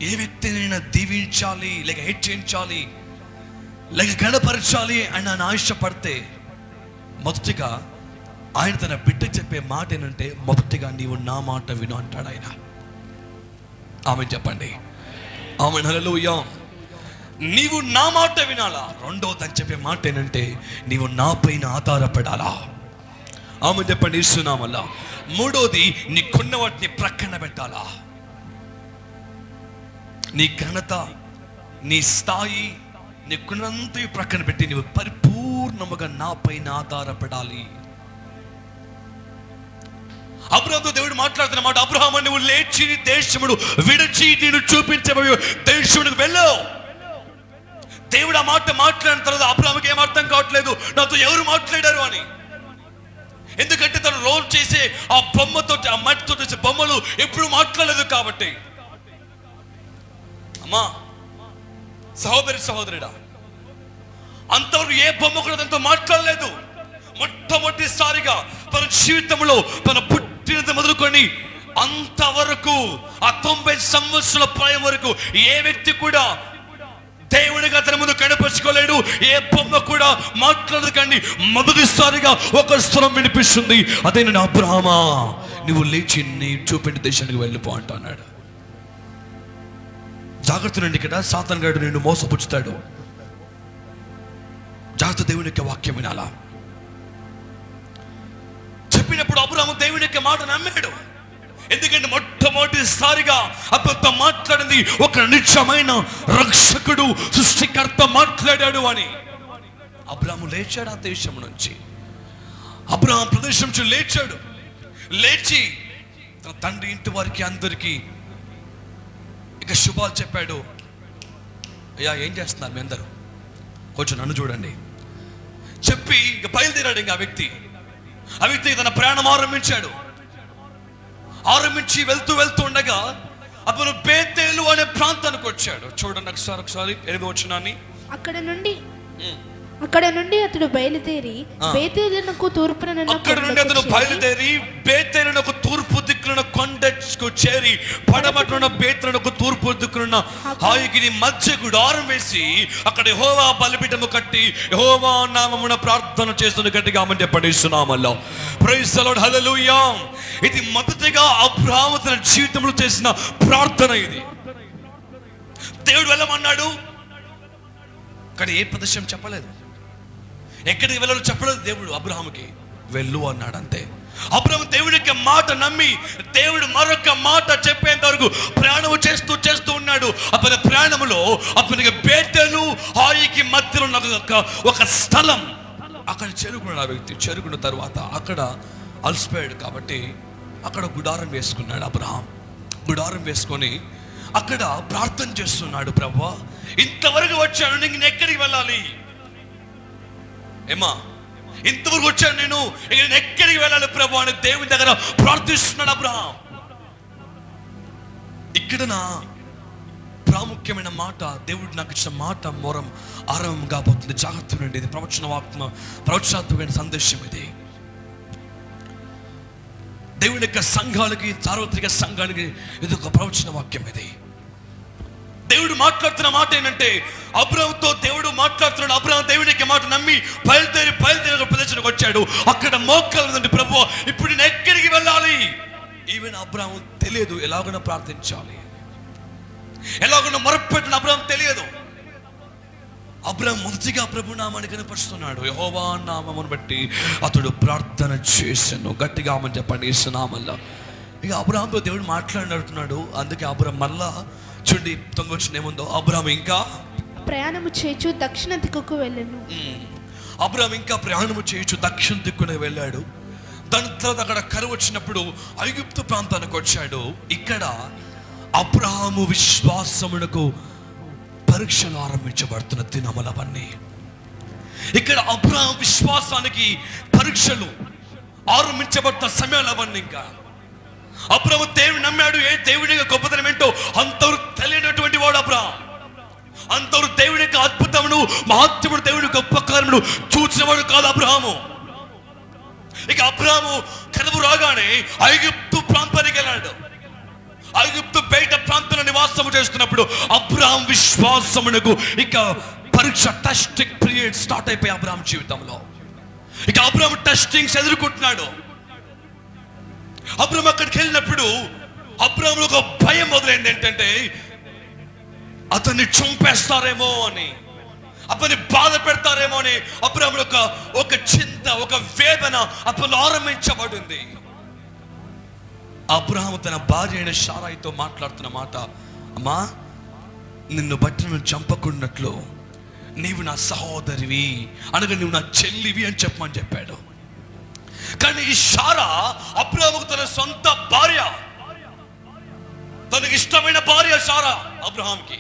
ఏ వ్యక్తినైనా దీవించాలి, లేక హెచ్చించాలి, లేక గణపరచాలి అని ఆయన ఆశపడితే, మొదటిగా ఆయన తన బిడ్డ చెప్పే మాట ఏంటంటే, మొదటిగా నీవు నా మాట విను అంటాడు ఆయన. ఆమె చెప్పండి, ఆమె హల్లెలూయా. నీవు నా మాట వినాలా. రెండోది అని చెప్పే మాట ఏంటంటే, నీవు నా పైన ఆధారపడాలా. ఆమె చెప్పండి, ఇస్తున్నామల్లా. మూడోది, నీకున్న వాటిని ప్రక్కన పెట్టాలా. నీ ఘనత, నీ స్థాయి, నీకున్నంత ప్రక్కన పెట్టి నీవు పరిపూర్ణముగా నా పైన ఆధారపడాలి. అబ్రాహాముతో దేవుడు మాట్లాడుతున్న మాట, అబ్రాహాము, నువ్వు లేచి దేశమును విడిచి నేను చూపించబోయే దేశమునకు వెళ్ళు. దేవుడు ఆ మాట మాట్లాడిన తర్వాత అబ్రాహాముకి ఏం అర్థం కావట్లేదు, నాతో ఎవరు మాట్లాడారు అని. ఎందుకంటే తను రోజు చేసే ఆ బొమ్మతో, ఆ మట్టితో చేసే బొమ్మలు ఎప్పుడు మాట్లాడలేదు కాబట్టి. అమ్మా, సహోదరుడా, అంతవరకు ఏ బొమ్మ కూడా తనతో మాట్లాడలేదు. మొట్టమొదటిసారిగా తన జీవితంలో, తన పుట్టినది మొదలుకొని అంతవరకు, ఆ 90 సంవత్సరాల ప్రాయం వరకు ఏ వ్యక్తి కూడా దేవునిగా తన ముందు కనపరుచుకోలేడు. ఏ బొమ్మ కూడా మాట్లాడదు. కానీ మొదటిసారిగా ఒక స్వరం వినిపిస్తుంది, అదే నేను అబ్రాహామా, నువ్వు లేచి నీ చూపెట్టి దేశానికి వెళ్ళిపో అంటున్నాడు. జాగ్రత్త నుండి, ఇక్కడ సాతాను గాడు నిన్ను మోసపుచ్చుతాడు. జాగ్రత్త, దేవుని యొక్క వాక్యం వినాలా. చెప్పినప్పుడు అబ్రాహాము దేవుని యొక్క మాట నమ్మాడు. ఎందుకంటే మొట్టమొదటిసారిగా అబద్ధం మాట్లాడింది ఒక నిజమైన రక్షకుడు, సృష్టికర్త మాట్లాడాడు అని. అబ్రాహాము లేచాడు ఆ దేశం నుంచి. అబ్రాహాము ప్రదేశం నుంచి లేచి తన తండ్రి ఇంటి వారికి అందరికీ ఇక శుభాలు చెప్పాడు. అయ్యా, ఏం చేస్తున్నారు మీ అందరూ, కొంచెం నన్ను చూడండి చెప్పి ఇక బయలుదేరాడు. ఇంకా ఆ వ్యక్తి తన ప్రయాణం ఆరంభించి వెళ్తూ ఉండగా అతను బేతేలు అనే ప్రాంతానికి వచ్చాడు. చూడండి ఒకసారి 8వ వచనాన్ని. అక్కడ నుండి అతడు బయలుదేరి బేతేలునకు తూర్పు దిక్కున కొండకు చేరి, పడమటున బేతేలునకు తూర్పు దిక్కున హాయికి మధ్య గుడారం వేసి అక్కడ యెహోవా బలిపీఠము కట్టి యెహోవా నామమున ప్రార్థన చేస్తున్న గట్టిగా ఆమేన్ పడిస్తున్నామల్లో. ప్రైజ్ ది లార్డ్, హల్లెలూయా. ఇది మొదటిగా అబ్రాహాము తన జీవితంలో చేసిన ప్రార్థన. ఇది దేవుడు వెళ్ళమన్నాడు, కానీ ఏ ప్రదేశం చెప్పలేదు, ఎక్కడికి వెళ్ళాలో చెప్పలేదు. దేవుడు అబ్రాహాముకి వెళ్ళు అన్నాడు, అంతే. అబ్రాహాము దేవుడి యొక్క మాట నమ్మి దేవుడు మరొక మాట చెప్పేంత వరకు ప్రయాణం చేస్తూ ఉన్నాడు. అతని ప్రయాణంలో అతనికి బేతేలు హాయికి మధ్యలో ఒక స్థలం, అక్కడ చేరుకున్నాడు. ఆ వ్యక్తి చేరుకున్న తర్వాత అక్కడ అలసిపోయాడు కాబట్టి అక్కడ గుడారం వేసుకున్నాడు. అబ్రాహాం గుడారం వేసుకొని అక్కడ ప్రార్థన చేస్తున్నాడు. ప్రభువా, ఇంతవరకు వచ్చాను, నేను ఎక్కడికి వెళ్ళాలి? ఏమా, ఇంతవరకు వచ్చాను నేను ఎక్కడికి వెళ్ళాలి ప్రభు అని దేవుని దగ్గర ప్రార్థిస్తున్నాడు అబ్రాహాం. ఇక్కడ నా ప్రాముఖ్యమైన మాట, దేవుడు నాకు ఇచ్చిన మాట మొరం ఆరంభం కాబోతుంది. జాగ్రత్త నుండి, ఇది ప్రవచనాత్మకమైన సందేశం. ఇది దేవుని యొక్క సంఘాలకి, సార్వత్రిక సంఘానికి ఇది ఒక ప్రవచన వాక్యం. ఇది దేవుడు మాట్లాడుతున్న మాట ఏంటంటే, అబ్రాహాముతో దేవుడు మాట్లాడుతున్నాడు. అబ్రాహాము దేవుని యొక్క మాట నమ్మి బయలుదేరి ఒక ప్రదేశానికి వచ్చాడు. అక్కడ మోకాలు ఉందండి, ప్రభువా ఇప్పుడు నేను ఎక్కడికి వెళ్ళాలి? ఈవెన్ అబ్రాహాము తెలియదు ఎలాగైనా ప్రార్థించాలి, ఎలాగైనా మొరపెట్టిన అబ్రాహాము తెలియదు. అబ్రాహాము మొదటిగా ప్రభు నామాన్ని కనపరుస్తున్నాడు. యెహోవా నామమును బట్టి అతడు ప్రార్థన చేశాను. గట్టిగా ఆమని చెప్పండి, యేసు నామములో. ఇక అబ్రాహాముతో దేవుడు మాట్లాడుతున్నాడు. అందుకే అబ్రాహాము మళ్ళా చూడండి, తొంగొచ్చిన ఏముందో, అబ్రాహాము ఇంకా ప్రయాణము చేయొచ్చు దక్షిణ దిక్కుకు వెళ్ళాను. అబ్రాహాము ఇంకా ప్రయాణము చేయొచ్చు దక్షిణ దిక్కునే వెళ్ళాడు. దాని తర్వాత అక్కడ కరువు వచ్చినప్పుడు ఐగుప్తు ప్రాంతానికి వచ్చాడు. ఇక్కడ అబ్రాహాము విశ్వాసమునకు పరీక్షలు ఆరంభించబడుతున్న దినములవన్నీ. ఇక్కడ అబ్రాహాము విశ్వాసానికి పరీక్షలు ఆరంభించబడుతున్న సమయాలు అవన్నీ. ఇంకా అబ్రాహాము దేవుని నమ్మాడు. ఏ దేవుని గొప్పతనం ఏంటో అంతవరకు తెలియనటువంటి వాడు అబ్రాహాము. అంతవరకు దేవుని యొక్క అద్భుతమును, మహత్యమును, దేవుని గొప్ప కార్యమును చూసినవాడు కాదు అబ్రాహాము. ఇక అబ్రాహాము కరువు రాగానే ఐగుప్తు ప్రాంతానికి వెళ్ళాడు. ఐగుప్తు బయట ప్రాంతంలో నివాసము చేస్తున్నప్పుడు అబ్రాహాము విశ్వాసమునకు ఇక పరీక్ష, టెస్టింగ్ పీరియడ్ స్టార్ట్ అయిపోయి అబ్రాహాము జీవితంలో. ఇక అబ్రాహాము టెస్టింగ్స్ ఎదుర్కొంటున్నాడు. అబ్రాహాము అక్కడికి వెళ్ళినప్పుడు అబ్రాహాములో ఒక భయం మొదలైంది. ఏంటంటే అతన్ని చంపేస్తారేమో అని, అతన్ని బాధ పెడతారేమో అని అబ్రాహాములో ఒక చింత, ఒక వేదన అతను ఆరంభించబడింది. అబ్రాహాము తన భార్య అయిన శారాయితో మాట్లాడుతున్న మాట, అమ్మా నిన్ను బట్టి నువ్వు చంపకున్నట్లు నీవు నా సహోదరివి, అనగా నువ్వు నా చెల్లివి అని చెప్పమని చెప్పాడు. కానీ ఈ శారా అబ్రాహాముకు తన సొంత భార్య, తనకి ఇష్టమైన భార్య శారా అబ్రాహాంకి.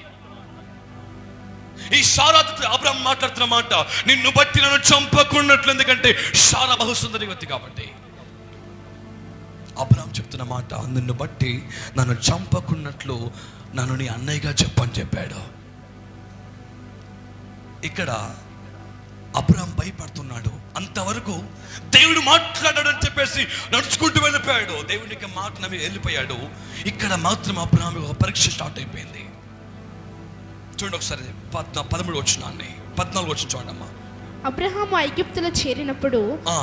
ఈ శారా అబ్రాహాం మాట్లాడుతున్న మాట, నిన్ను బట్టి నన్ను చంపకున్నట్లు, ఎందుకంటే శారా బహుసుందరివతి కాబట్టి. అబ్రాహాం చెప్తున్న మాట, నిన్ను బట్టి నన్ను చంపకున్నట్లు నన్ను నీ అన్నయ్యగా చెప్పని చెప్పాడు. ఇక్కడ అబ్రాహాం భయపడుతున్నాడు. అంతవరకు దేవుడు మాట్లాడాడు అని చెప్పేసి నడుచుకుంటూ వెళ్ళిపోయాడు. దేవునికి మాట నమ్మి వెళ్ళిపోయాడు. ఇక్కడ మాత్రం అబ్రాహాం ఒక పరీక్ష స్టార్ట్ అయిపోయింది. చూడండి ఒకసారి 13 వచనాన్ని, 14 వచనం చూడండి అమ్మా. అబ్రాహాము ఐగుప్తులో చేరినప్పుడు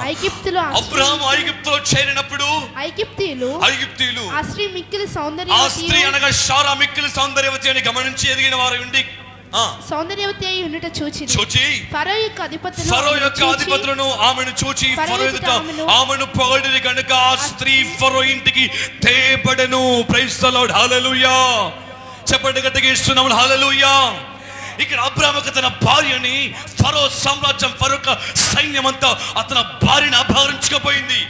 ఐగుప్తులు ఆ స్త్రీ అనగా శారా మిక్కిలి సౌందర్యవతి అని గమనించి ఎదిగిన వారు ఉండి సౌందర్యవతి అయి ఉండుట చూచి ఫరో యొక్క అధిపతులను ఆమెను చూచి ఫరో ఎదుట ఆమెను పొగడిరి గనుక ఆ స్త్రీ ఫరో ఇంటికి తేబడెను. ప్రైజ్ ది లార్డ్, హల్లెలూయా. చెప్పండి గట్టిగా, ఇస్తున్నాము హల్లెలూయా. ఇక్కడ అబ్రాహాము తన భార్యని ఫరో సామ్రాజ్యం, ఫరో సైన్యం అంతా అతని భార్యని అపహరించుకుపోయింది.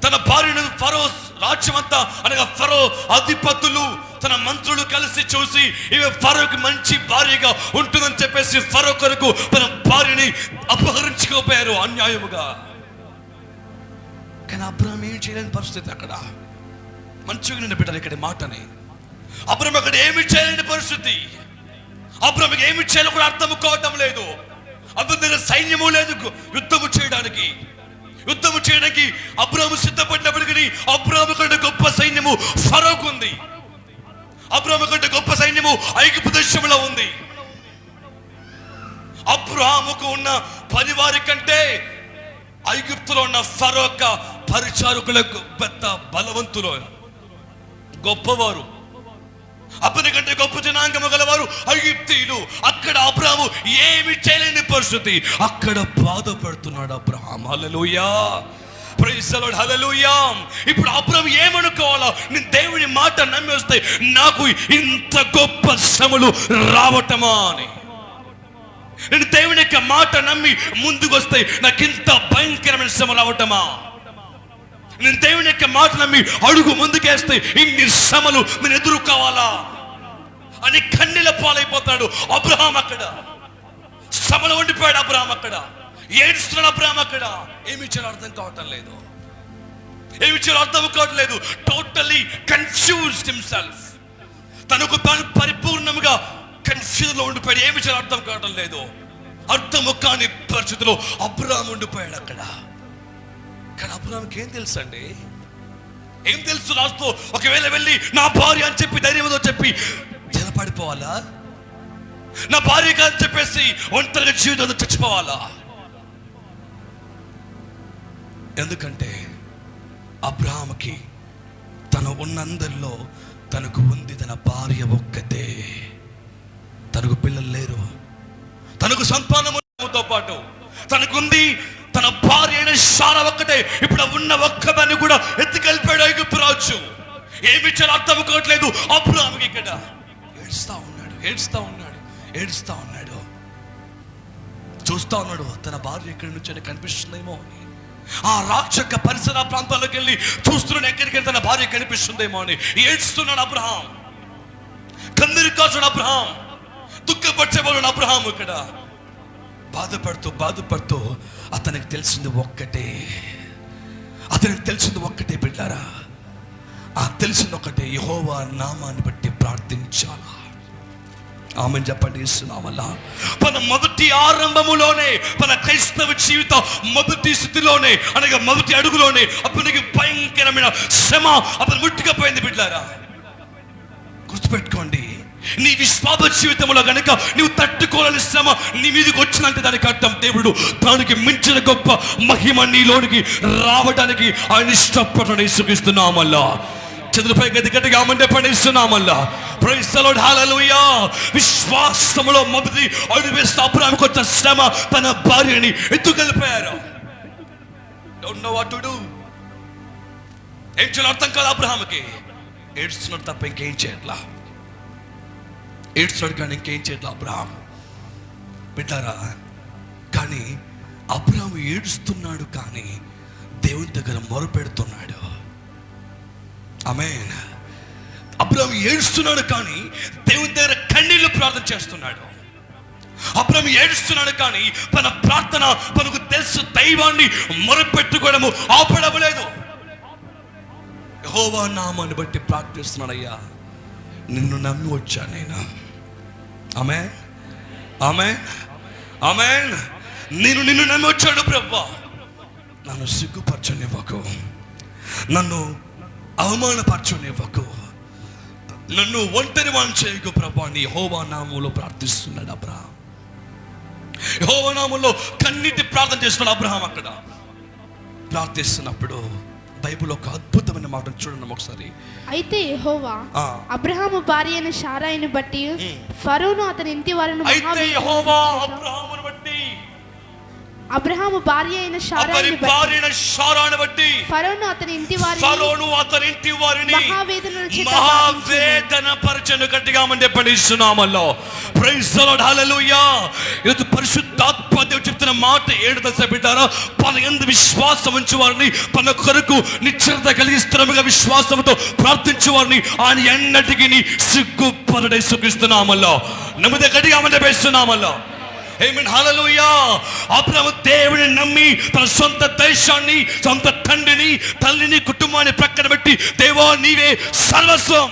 తన భార్యను ఫరో రాజ్యం అంతా అనగా ఫరో అధిపతులు, తన మంత్రులు కలిసి చూసి ఇవి ఫరోకి మంచి భార్యగా ఉంటుందని చెప్పేసి ఫరో కొరకు తన భార్యని అపహరించుకోపోయారు అన్యాయముగా. కానీ అబ్రాహాము ఏం చేయలేని పరిస్థితి. అక్కడ మంచిగా నిన్న బిడ్డలు ఇక్కడ మాటని అబ్రాహాము అక్కడ ఏమి చేయలేని పరిస్థితి. అబ్రాహాముకి ఏమి చేయాలో కూడా అర్థం కావటం లేదు. అతని దగ్గర సైన్యము లేదు యుద్ధము చేయడానికి. అబ్రాహాము సిద్ధపడినప్పటికీ అబ్రాహాము కంటే గొప్ప సైన్యము ఫరోకు ఉంది. అబ్రాహాము కంటే గొప్ప సైన్యము ఐగుప్తు దేశంలో ఉంది. అబ్రాహాముకు ఉన్న 10 వారి కంటే ఐగుప్తులో ఉన్న ఫరో యొక్క పరిచారకులకు పెద్ద బలవంతులు, గొప్పవారు, అతని కంటే గొప్ప జనాంగము గలవారు ఐగుప్తీయులు. అక్కడ అబ్రాహాము ఏమి చేయలేని పరిస్థితి. అక్కడ బాధపడుతున్నాడు అబ్రాహాము. హల్లెలూయా, ప్రైజ్ ది లార్డ్, హల్లెలూయా. ఇప్పుడు అబ్రాహాము ఏమనుకోవాలా? నేను దేవుని మాట నమ్మి వస్తే నాకు ఇంత గొప్ప శ్రమలు రావటమా అని. నేను దేవుని యొక్క మాట నమ్మి ముందుకు వస్తే నాకు ఇంత భయంకరమైన శ్రమ రావటమా? నేను దేవుని యొక్క మాట నమ్మి అడుగు ముందుకేస్తే ఇన్ని శ్రమలు నేను ఎదుర్కోవాలా అని కన్నీల పాలైపోతాడు అబ్రాహాం. అక్కడ శ్రమలు ఉండిపోయాడు అబ్రాహాం. అక్కడ ఏడుస్తున్నాడు అబ్రాహాం. అక్కడ ఏమి చేయాలో అర్థం కావటం లేదు. ఏమి చేయాలో అర్థం కావట్లేదు. Totally confused himself. తనకు తాను పరిపూర్ణంగా కన్ఫ్యూజ్ లో ఉండిపోయాడు. ఏమి చేయాలో అర్థం కావడం లేదు. అర్థము కాని పరిస్థితిలో అబ్రాహాము ఉండిపోయాడు అక్కడ. కానీ అబ్రాహాముకి ఏం తెలుసు అండి? ఏం తెలుసు? రాస్తూ ఒకవేళ వెళ్ళి నా భార్య అని చెప్పి ధైర్యంతో చెప్పి జలపడిపోవాలా? నా భార్య కాదని చెప్పేసి ఒంటరిగా జీవితంలో చచ్చిపోవాలా? ఎందుకంటే అబ్రాహాముకి తను ఉన్నందరిలో తనకు ఉంది తన భార్య ఒక్కతే. తనకు పిల్లలు లేరు, తనకు సంతానముతో పాటు తనకుంది తన భార్య అయిన శారా ఒక్కటే. ఇప్పుడు ఉన్న ఒక్కదాన్ని కూడా ఎత్తుకెళ్ళిపోయాడు ఐగుప్తు రాజు. ఏమి చేయాలో అర్థం కావట్లేదు అబ్రాహాముకి. ఇక్కడ ఏడుస్తా ఉన్నాడు. చూస్తా ఉన్నాడు తన భార్య ఎక్కడి నుంచి కనిపిస్తుందేమో అని. ఆ రాక్షక పరిసర ప్రాంతాల్లోకి వెళ్ళి చూస్తున్నాడు ఎక్కడికి తన భార్య కనిపిస్తుందేమో అని. ఏడుస్తున్నాడు అబ్రహాం, కన్నీరు కాచుడు అబ్రహాం, దుఃఖపరిచేవాడు అబ్రహాం. ఇక్కడ బాధపడుతూ అతనికి తెలిసింది ఒక్కటే బిడ్డారా. ఆ తెలిసింది ఒక్కటే, యెహోవా నామాన్ని బట్టి ప్రార్థించాలా. ఆమెను చెప్పండి. ఇస్తున్నామల్లా మన మొదటి ఆరంభములోనే, మన క్రైస్తవ జీవిత మొదటి స్థితిలోనే, అనగా మొదటి అడుగులోనే అతనికి భయంకరమైన శ్రమ అతను ముట్టుకపోయింది బిడ్డారా. గుర్తుపెట్టుకోండి, నీ విశ్వాస జీవితంలో గనుక నువ్వు తట్టుకోలేని శ్రమ నీ మీదకి వచ్చినంటే దానికి అర్థం దేవుడు దానికి మించిన గొప్ప మహిమ నీలోనికి రావడానికి ఆయన ఇష్టపడని సుఖిస్తున్నామల్లా. చదువుపై గట్టిగా ఆమేన్ పడిస్తున్నామల్లా. Praise the Lord, hallelujah. విశ్వాసములో మొదటి అడుగు వేస్తూ అబ్రాహాముకు వచ్చిన శ్రమ తన భార్యని ఎత్తుకెళ్ళిపోయారు. Don't know what to do. ఏం చేయాలో అర్థం కాదు అబ్రాహాముకి. ఏడుస్తున్నాడు తప్ప ఇంకేం చేయట్లా. కానీ ఇంకేం చేయట్లా అబ్రాహాం బిడ్డారా. కానీ అబ్రాహాము ఏడుస్తున్నాడు, కానీ దేవుని దగ్గర మొరపెడుతున్నాడు. ఆమేన్. అబ్రాహాము ఏడుస్తున్నాడు, కానీ దేవుని దగ్గర కన్నీళ్లు ప్రార్థన చేస్తున్నాడు. అబ్రాహాము ఏడుస్తున్నాడు, కానీ తన ప్రార్థన తనకు తెలుసు దైవాన్ని మొరపెట్టుకోవడము ఆపడలేదు. యెహోవా నామాన్ని బట్టి ప్రార్థిస్తున్నాడయ్యా, నిన్ను నమ్మి వచ్చా నేను. ఆమేన్, ఆమేన్, ఆమేన్. నిన్ను నమ్మి వచ్చాడు ప్రభువా. నన్ను సిగ్గుపరచనివ్వకు, నన్ను అవమానపరచనివ్వకు, నన్ను ఒంటరి వాణ్ణి చేయకు ప్రభువా. నీ యెహోవా నామములో ప్రార్థిస్తున్నాడు అబ్రాహాం. యెహోవా నామములో కన్నీటి ప్రార్థన చేస్తున్నాడు అబ్రాహాం. అక్కడ ప్రార్థిస్తున్నప్పుడు బైబిల్ ఒక అద్భుతమైన మాట చూడండి ఒకసారి. అయితే యెహోవా అబ్రహాము భార్య అయిన శారాయిని బట్టి ఫరోను అతని ఇంటి వారిని అబ్రహాము భార్య అయిన శారాయిని బట్టి ఫరోను అతని ఇంటి వారిని మహావేదన పరిచను గట్టిగా మంది పడిస్తున్నామల్లో. ప్రైజ్ ది లార్డ్, హల్లెలూయా. ఇది పరిశుద్ధాత్మ దేవుడు చెప్తున్న మాట ఏంటో తెలుసా బిడ్డారా? తన యందు విశ్వాసం ఉంచు వారిని, తన కొరకు నిశ్చయత కలిగి స్థిరముగా విశ్వాసంతో ప్రార్థించు వారిని ఆయన ఎన్నటికీ సిగ్గుపరడై సుఖిస్తున్నామల్లో. నమ్మితే గట్టిగా మంది వేస్తున్నామల్లో. ఆమేన్, హల్లెలూయా. అబ్రాహాము దేవుని నమ్మి తన సొంత దేశాన్ని, సొంత తండ్రిని, తల్లిని, కుటుంబాన్ని ప్రక్కన పెట్టి దేవా నీవే సర్వస్వం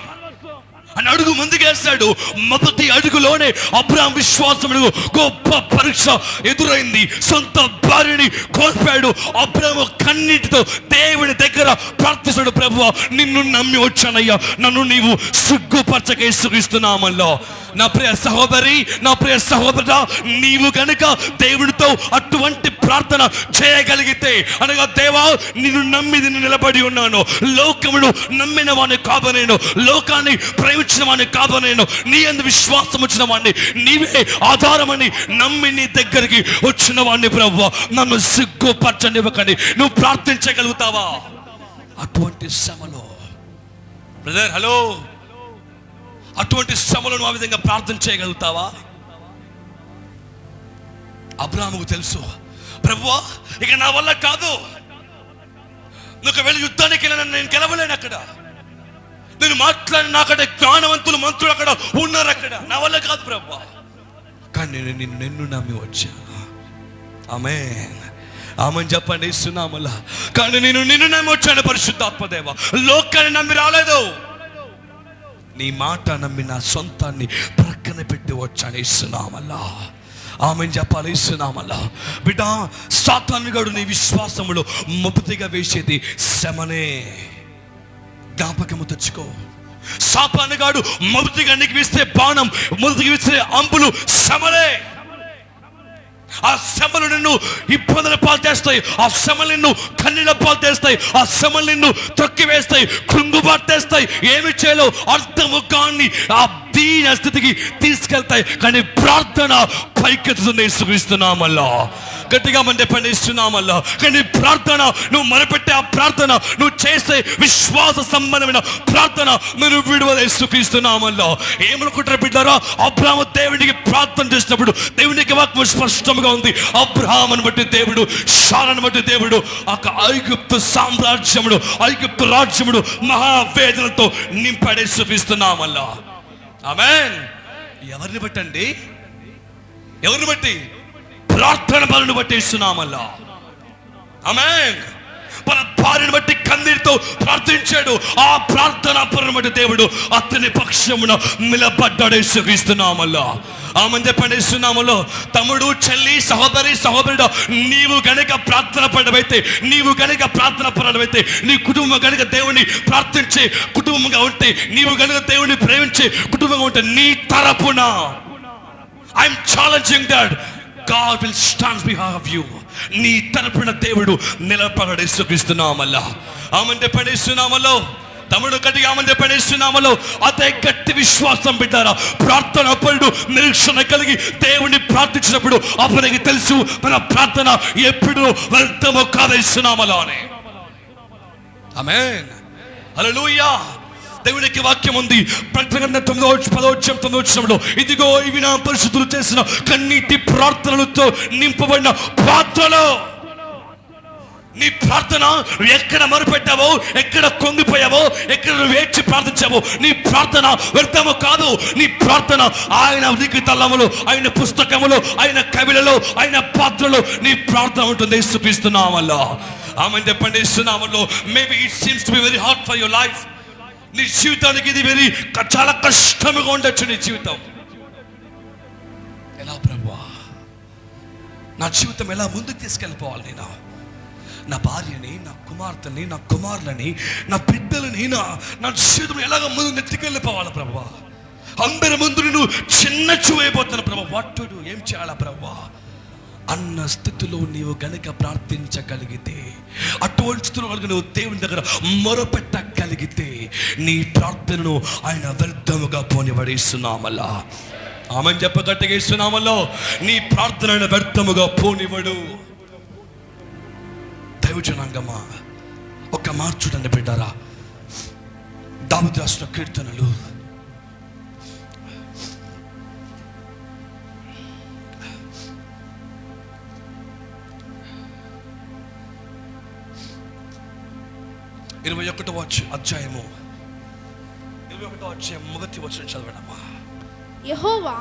అని అడుగు ముందుకేస్తాడు. మొదటి అడుగులోనే అబ్రాహాము విశ్వాసం గొప్ప పరీక్ష ఎదురైంది. సొంత భార్యని కోల్పోయాడు. అబ్రాహాము కన్నీటితో దేవుని దగ్గర ప్రార్థిస్తాడు, ప్రభువా నిన్ను నమ్మి వచ్చానయ్యా, నన్ను నీవు సిగ్గుపరచకే సుఖిస్తున్నామల్లో. నా ప్రియ సహోదరి, నా ప్రియ సహోదరా, నీవు గనుక దేవునితో అటువంటి ప్రార్థన చేయగలిగితే, అనగా దేవా నిన్ను నమ్మి నిలబడి ఉన్నాను, లోకమును నమ్మిన వాడిని కాదు నేను, లోకాన్ని ప్రేమించిన వాడిని కాదు నేను, నీ యందు విశ్వాసం వచ్చిన వాడిని, నీవే ఆధారమని నమ్మి నీ దగ్గరికి వచ్చిన వాడిని ప్రభువా, నన్ను సిగ్గుపరచనివ్వకండి. నువ్వు ప్రార్థించగలుగుతావా అటువంటి శ్రమలో? బ్రదర్ హలో, అటువంటి శ్రమలను ఆ విధంగా ప్రార్థన చేయగలుగుతావా? అబ్రాహాముకు తెలుసు, ప్రభువా ఇక నా వల్ల కాదు, నువ్వు వెళ్ళి యుద్ధానికి నేను గెలవలేను, అక్కడ నేను మాట్లాడిన నాకడ జ్ఞానవంతులు మంత్రులు అక్కడ ఉన్నారు, అక్కడ నా వల్ల కాదు ప్రభువా, కానీ నేను నిన్ను నమ్మి వచ్చాను. ఆమేన్, ఆమని చెప్పండి ఇస్తున్నామల్లా. కానీ నిన్ను నమ్మొచ్చాను పరిశుద్ధాత్మదేవ, లోకాన్ని నమ్మి రాలేదు. నీ మాట నమ్మి నా సొంతాన్ని ప్రక్కన పెట్టి వచ్చాను ఇస్తున్నామల్లా. ఆమెను చెప్పాలి ఇస్తున్నామల్లా. బిడ్డ, సాతానుగాడు నీ విశ్వాసములో మొదటిగా వేసేది శ్రమనే. జ్ఞాపకము తెచ్చుకో. సాతానుగాడు మొదటిగా నీకు వేస్తే బాణం, మొదటిగా వేస్తే అంబులు శ్రమలే. ఆ శ్రమలు నిన్ను ఇబ్బందుల పాలు చేస్తాయి, ఆ శ్రమలు నిన్ను కన్నీళ్ళ పాలు చేస్తాయి, ఆ శ్రమలు నిన్ను తొక్కివేస్తాయి, కృంగుబాటేస్తాయి. ఏమి చేయాలో అర్థము కాని ఆ దీన స్థితికి తీసుకెళ్తాయి. కానీ ప్రార్థన పైకెత్తుతుంది యేసుక్రీస్తునామములో. గట్టిగా మంది పండిస్తున్నామల్లా. కానీ ప్రార్థన, నువ్వు మొరపెట్టే ఆ ప్రార్థన, నువ్వు చేసే విశ్వాస సంబంధమైన ప్రార్థన నువ్వు విడువల యేసుక్రీస్తునామములో. ఏమనుకుంటారు బిడ్డారా? అబ్రాహాము దేవునికి ప్రార్థన చేసినప్పుడు దేవునికి వాక్కు స్పష్టంగా ఉంది. అబ్రాహామును బట్టి దేవుడు, శారాను బట్టి దేవుడు ఆ ఐగుప్తు సామ్రాజ్యముడు, ఐగుప్తు రాజ్యముడు మహావేదనతో నింపాడు యేసుక్రీస్తునామములో. ఆమేన్. ఎవరిని బట్టండి? ఎవరిని బట్టి? ప్రార్థన పరుని బట్టి ఇస్తున్నామల్లా. ఆమేన్. మన భార్యను బట్టి కన్నీరుతో ప్రార్థించాడు. ఆ ప్రార్థన పరుని బట్టి దేవుడు అతని పక్షమున నిలబడ్డాడు యేసుక్రీస్తునామములో. ఆమెను చెప్పండి ఇస్తున్నామలో. తమ్ముడు, చెల్లి, సహోదరుడు, నీవు గనుక ప్రార్థన పడవైతే, నీవు గనుక ప్రార్థన పడవైతే, నీ కుటుంబం గనుక దేవుని ప్రార్థించే కుటుంబంగా ఉంటే, నీవు గనుక దేవుని ప్రేమించే కుటుంబంగా ఉంటే, నీ తరపున I'm challenging that God will stand behind of you. నీ తరపున దేవుడు నిలబడడు యేసుక్రీస్తునామములో. ఆమెను చెప్పండి ఇస్తున్నామలో. తమ్ముడు, గట్టిగా ఆమెను చెప్పండి ఇస్తున్నామలో. అదే గట్టి విశ్వాసం బిడ్డారా. ప్రార్థన పరుడు నిరీక్షణ కలిగి దేవుని ప్రార్థించినప్పుడు అతనికి తెలుసు మన ప్రార్థన ఎప్పుడు వ్యర్థము కాదు ఇస్తున్నామలో అని. ఆమేన్. హల్లెలూయా. దేవునికి వాక్యం ఉంది. ప్రకటన 9:10 ఇదిగో ఇవి నా పరిశుద్ధులు చేసిన కన్నీటి ప్రార్థనలతో నింపబడిన పాత్రలు. నీ ప్రార్థన ఎక్కడ మొరపెట్టావో, ఎక్కడ కొంగిపోయావో, ఎక్కడ వేచి ప్రార్థించావో, నీ ప్రార్థన వ్యర్థము కాదు. నీ ప్రార్థన ఆయన లిఖితములో, ఆయన పుస్తకములో, ఆయన కవిలలో, ఆయన పాత్రలో నీ ప్రార్థన ఉంటుంది యేసుక్రీస్తునామములో. ఆమెను చెప్పండి ఇస్తున్నామలో. Maybe it seems to be very hard for your life. నీ జీవితానికి ఇది చాలా కష్టముగా ఉండొచ్చు. నీ జీవితం ఎలా ప్రభువా, నా జీవితం ఎలా ముందుకు తీసుకెళ్ళిపోవాలి? నేను నా భార్యని, నా కుమార్తెని, నా కుమారులని, నా బిడ్డలని, నా జీవితం ఎలాగ ముందు నెత్తికెళ్ళిపోవాలి ప్రభువా? అందరి ముందు నేను చిన్న చూవైపోతాను ప్రభువా. What to do? ఏం చేయాలా ప్రభువా అన్న స్థితిలో నీవు గనుక ప్రార్థించగలిగితే, అటువంటి స్థితిలో నువ్వు దేవుని దగ్గర మొరపెట్టగలిగితే, నీ ప్రార్థనను ఆయన వ్యర్థముగా పోనివడిస్తున్నామల్లా. ఆమెను చెప్పగట్టిగా ఇస్తున్నామల్లో. నీ ప్రార్థన వ్యర్థముగా పోనివడు. దైవజనాంగమా, ఒక మాట చూడండి బిడ్డారా. దావీదు రాసిన కీర్తనలు 21వ అధ్యాయము 1వ వచనం చదవడమ్మా. యెహోవా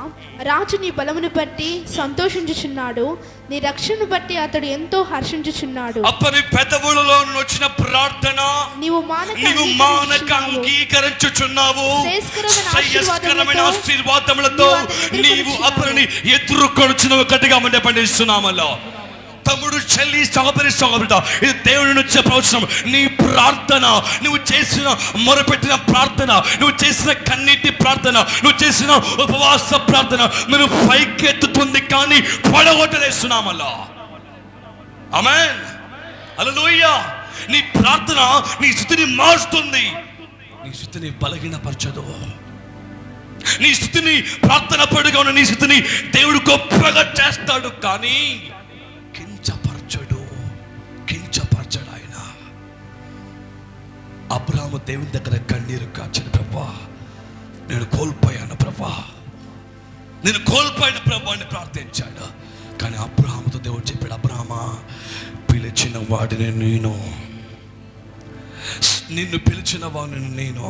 రాజు నీ బలమును బట్టి సంతోషించుచున్నాడు, నీ రక్షణను బట్టి అతడు ఎంతో హర్షించుచున్నాడు. అప్పని పెదవులలో వచ్చిన ప్రార్థన నీవు మానక అంగీకరించుచున్నావు. శ్రేయస్కరమైన ఆశీర్వాదములతో నీవు అప్పని ఎదుర్కొనుచున్నావు. గట్టిగా మండే పండిస్తున్నామలో. తమ్ముడు, చెల్లి, సహోదరుడు, ఇది దేవుని నుంచి ప్రవచనం. నీ ప్రార్థన, నువ్వు చేసిన మొరపెట్టిన ప్రార్థన, నువ్వు చేసిన కన్నీటి ప్రార్థన, నువ్వు చేసిన ఉపవాస ప్రార్థన నువ్వు పైకెత్తుతుంది కానీ పడగొట్టలేస్తున్నామల్లా. ఆమేన్. హల్లెలూయా. నీ ప్రార్థన నీ స్థితిని మారుస్తుంది, నీ స్థితిని బలహీనపరచదు. నీ స్థితిని, ప్రార్థన పడుగా ఉన్న నీ స్థితిని దేవుడు గొప్పగా చేస్తాడు కానీ కించపరచడు ఆయన. అబ్రాహాము దేవుని దగ్గర కన్నీరు కాచను. ప్రభా, నేను కోల్పోయాను ప్రభా, నేను కోల్పోయిన ప్రభా అని ప్రార్థించాడు. కానీ అబ్రాహాముతో దేవుడు చెప్పాడు, అబ్రాహామా, పిలిచిన వాడిని నేను, నిన్ను పిలిచిన వాడిని నేను,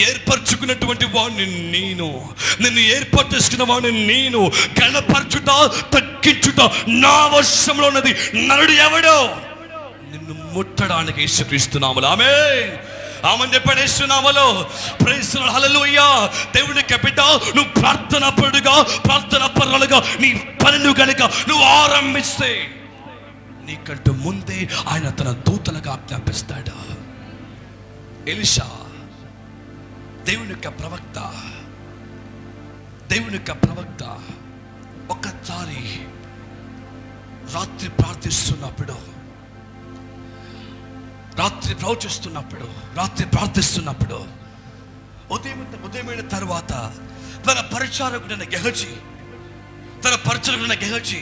ఏర్పరచుకున్నటువంటి వాడిని నేను, నిన్ను ఏర్పాటు చేసుకున్న వాడిని నేను. గణపరచుట తగ్గించుట నా వశంలో ఉన్నది. నరుడు ఎవడో నిన్ను ముట్టడానికి యేసుక్రీస్తు నామములో ఆమేన్. ఆమని చెప్పండి యేసు నామములో. ప్రైజ్ ది లార్డ్, హల్లెలూయా. దేవునికి బిడ్డ, నువ్వు ప్రార్థన పరుడుగా, ప్రార్థన పరులుగా నీ పనిని గనుక నువ్వు ఆరంభిస్తే నీకంటూ ముందే ఆయన తన దూతలకు ఆజ్ఞాపిస్తాడు. ఎలీషా దేవుని యొక్క ప్రవక్త ఒక్కసారి రాత్రి ప్రార్థిస్తున్నప్పుడు ఉదయమైన తర్వాత తన పరిచారకుడైన గెహజీ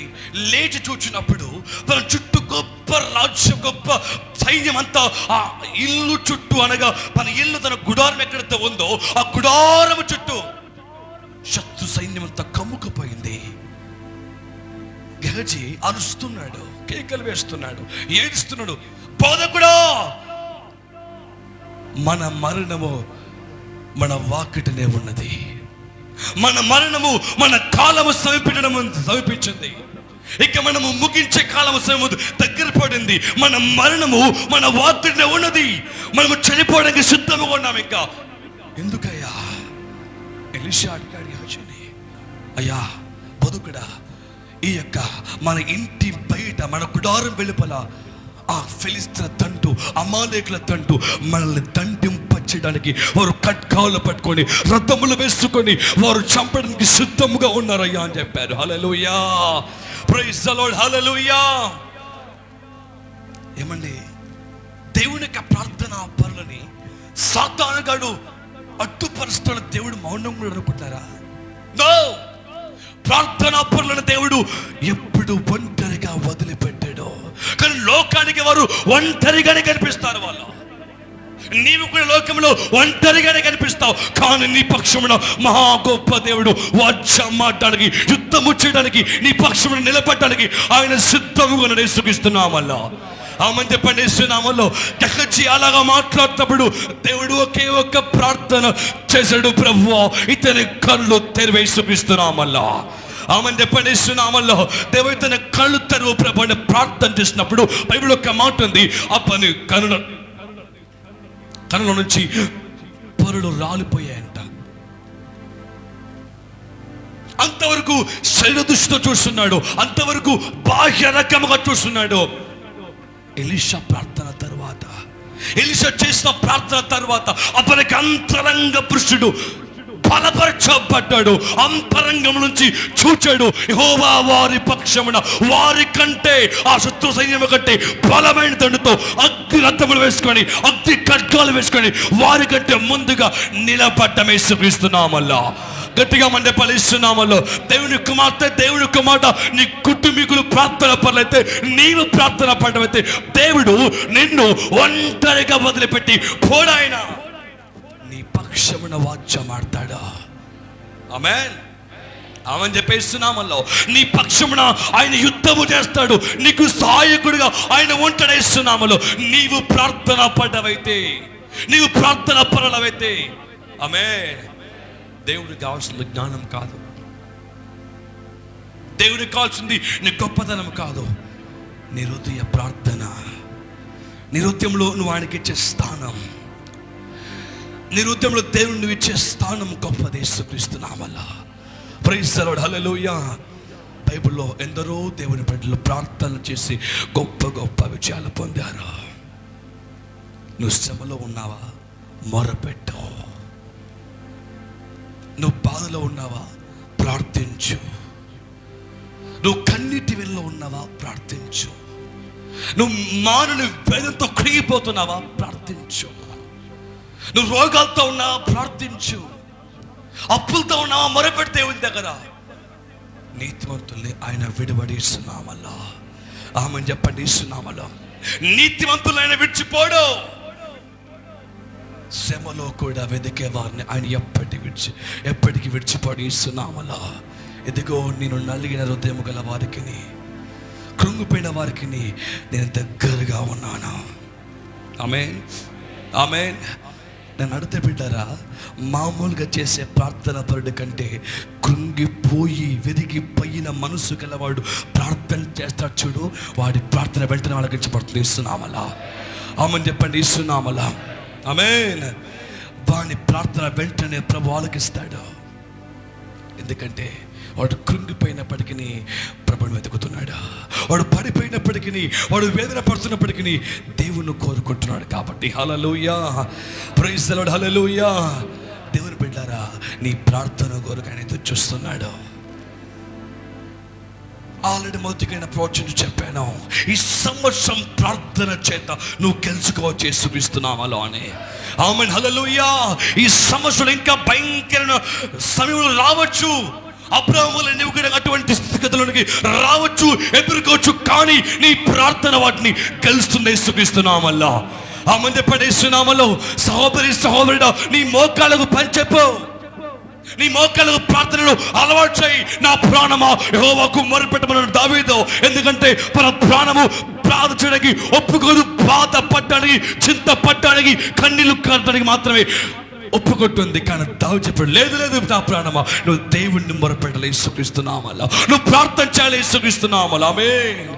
లేచి చూచినప్పుడు తన చుట్టూ గొప్ప రాజ్యం, గొప్ప సైన్యం అంతా ఆ ఇల్లు చుట్టూ, అనగా తన ఇల్లు, తన గుడారం ఎక్కడైతే ఉందో ఆ గుడారం చుట్టూ శత్రు సైన్యం అంతా కమ్ముకుపోయింది. గెహజీ అరుస్తున్నాడు, కేకలు వేస్తున్నాడు, ఏడుస్తున్నాడు. బోధకుడా, మన మరణము మన వాకిటనే ఉన్నది. మన మరణము మన కాలము సమీపించింది. ఇక మనము ముగించే కాలము దగ్గర పడింది. మన మరణము మన వాకిటనే ఉన్నది. మనము చనిపోవడానికి సిద్ధంగా ఉన్నాం. ఇంకా ఎందుకయ్యా? ఎలీషా అడిగాడు గెహజీని, అయ్యా బోధకుడా, ఈ యొక్క మన ఇంటి బయట, మన గుడారం వెలుపల ఆ ఫిలిస్తీయుల దండు, అమాలేకుల దండు మనల్ని దండింపచేయడానికి వారు ఖడ్గాలు పట్టుకొని, రథములు వేసుకొని వారు చంపడానికి సిద్ధముగా ఉన్నారయ్యా అని చెప్పారు. హల్లెలూయా, ప్రైజ్ ది లార్డ్, హల్లెలూయా. ఏమండి, దేవుని యొక్క ప్రార్థన పరులని సాతానుగాడు అడ్డుపరుస్తున్న దేవుడు మౌనంగా అనుకుంటారా? నో. ప్రార్థనా పరులను దేవుడు ఎప్పుడు ఒంటరిగా వదిలిపెట్టాడు. కానీ లోకానికి వారు ఒంటరిగానే కనిపిస్తారు. వాళ్ళు, నీవు కూడా లోకంలో ఒంటరిగానే కనిపిస్తావు. కానీ నీ పక్షమున మహా గొప్ప దేవుడు వాద్యం మాట్లాడడానికి, యుద్ధము చేయడానికి, నీ పక్షమున నిలబడడానికి ఆయన సిద్ధముగా యేసుక్రీస్తునామములో ఆమని చెప్పండి. యేసునామములో గెహజీ అలాగా మాట్లాడుతున్నప్పుడు దేవుడు ఒకే ఒక్క ప్రార్థన చేశాడు, ప్రభువా ఇతని కళ్ళు తెరిచి యేసుక్రీస్తునామములో ఆమని చెప్పండి. యేసునామములో దేవుడు తన కళ్ళు తెరువు ప్రభు అని ప్రార్థన చేసినప్పుడు బైబిల్ ఒక మాట ఉంది, ఆ పని కనుల నుంచి పొరలు రాలిపోయాయంట. అంతవరకు శరీర దృష్టితో చూస్తున్నాడు, అంతవరకు బాహ్య రకముగా చూస్తున్నాడు. ఎలీషా చేసిన ప్రార్థన తర్వాత అతనికి అంతరంగ పురుషుడు బలపరచబడ్డాడు. అంతరంగం నుంచి చూచాడు, యెహోవా వారి పక్షమున, వారి కంటే, ఆ శత్రు సైన్యం కంటే బలమైన దండుతో అగ్ని రథములు వేసుకొని, అగ్ని ఖడ్గాలు వేసుకొని వారి కంటే ముందుగా నిలబడ్డమే యేసుక్రీస్తునామములో. గట్టిగా మండే ఫలిస్తున్నామలో. దేవుని కుమార్తె, దేవుని కుమార్తె, నీ కుటుంబీకులు ప్రార్థన పరులైతే, నీవు ప్రార్థన పడమైతే దేవుడు నిన్ను ఒంటరిగా వదిలిపెట్టి పోడాయన నీ పక్షమున వాద్యం ఆడతాడా? ఆమేన్, ఆమని చెప్పేస్తున్నామల్లో. నీ పక్షమున ఆయన యుద్ధము చేస్తాడు, నీకు సహాయకుడిగా ఆయన ఒంటరిస్తున్నామలో. నీవు ప్రార్థన పడ్డవైతే, నీవు ప్రార్థన పరులవైతే, ఆమేన్. దేవుడికి కావాల్సింది జ్ఞానం కాదు, దేవుడికి కావాల్సింది నీ గొప్పతనం కాదు, నీ హృదయ ప్రార్థన. నీ హృదయంలో నువ్వు ఆయనకి ఇచ్చే స్థానం, నీ హృదయంలో దేవుడు నువ్వు ఇచ్చే స్థానం గొప్పది. యేసుక్రీస్తునామములో ప్రైజ్ ది లార్డ్, హల్లెలూయా. బైబిల్లో ఎందరో దేవుని బిడ్డలు ప్రార్థన చేసి గొప్ప గొప్ప విజయాలు పొందారు. నువ్వు శ్రమలో ఉన్నావా? మొరపెట్టు. నువ్వు బాధలో ఉన్నావా? ప్రార్థించు. నువ్వు కన్నీటి వెల్లో ఉన్నావా? ప్రార్థించు. నువ్వు మానని వేదంతో కృంగిపోతున్నావా? ప్రార్థించు. నువ్వు రోగాలతో ఉన్నావా? ప్రార్థించు. అప్పులతో ఉన్నావా? మొరపెడితే ఉంది దగ్గర. నీతిమంతుల్ని ఆయన విడివడిస్తున్నామల్లా. ఆమెను చెప్పండి, ఇస్తున్నామలో. నీతిమంతులు ఆయన విడిచిపోడు. శ్రమలో కూడా వెదికే వారిని ఆయన ఎప్పటికీ విడిచిపోడు. ఇస్తున్నామలా. ఎదుగో నేను నలిగిన హృదయము గల వారికి, కృంగిపోయిన వారికి నేను దగ్గరగా ఉన్నాను. ఆమేన్, ఆమేన్. నేను అడితే బిడ్డారా, మామూలుగా చేసే ప్రార్థన పరుడి కంటే కృంగిపోయి విరిగిపోయిన మనసు గలవాడు ప్రార్థన చేస్తాడు చూడు, వాడి ప్రార్థన వెంటనే ఆలకించబడుతుంది. ఇస్తున్నామలా ఆమెను చెప్పండి, ఇస్తున్నామలా ఆమేన్. వాని ప్రార్థన వెంటనే ప్రభు ఆలకిస్తాడు. ఎందుకంటే వాడు కృంగిపోయినప్పటికీ ప్రభుని వెతుకుతున్నాడు. వాడు పడిపోయినప్పటికీ, వాడు వేదన పడుతున్నప్పటికీ దేవుని కోరుకుంటున్నాడు. కాబట్టి హల్లెలూయా, ప్రైజ్ ది లార్డ్, హల్లెలూయా. దేవుని బిడ్డారా, నీ ప్రార్థన కొరకు ఆయన ఎదురు చూస్తున్నాడు. ఆల్రెడీ మొదటికైనా ప్రోత్సహించి చెప్పాను, ఈ సంవత్సరం ప్రార్థన చేత నువ్వు గెలుచుకోవచ్చు యేసుక్రీస్తునామములో అని. ఆమేన్, హల్లెలూయా. ఈ సంవత్సరం ఇంకా భయంకరమైన సమయంలో రావచ్చు. అబ్రాహాము వలె నువ్వు కూడా అటువంటి స్థితిగతులకి రావచ్చు, ఎదుర్కోవచ్చు. కానీ నీ ప్రార్థన వాటిని గెలుస్తుంది యేసుక్రీస్తునామములో. ఆమేన్ చెప్పండి, యేసునామములో. సహోదరి సహోదరుడా, నీ మోకాళ్ళకు పంచెప్పు, నీ మోకాళ్ళకు ప్రార్థనలు అలవాటు చేయి. నా ప్రాణమా యెహోవాకు మొరపెట్టమన్నాడు దావీదు. ఎందుకంటే మన ప్రాణము ప్రార్థన చేయడానికి ఒప్పుకోదు. బాధ పడ్డానికి, చింత పడ్డానికి, కన్నీళ్లు కారడానికి మాత్రమే ఒప్పుకుంటుంది. కానీ దావీదు చెప్పాడు, లేదు లేదు నా ప్రాణమా, నువ్వు దేవుణ్ణి మొరపెట్టాలి యేసుక్రీస్తునామములో, నువ్వు ప్రార్థన చేయాలి యేసుక్రీస్తునామములో. ఆమేన్,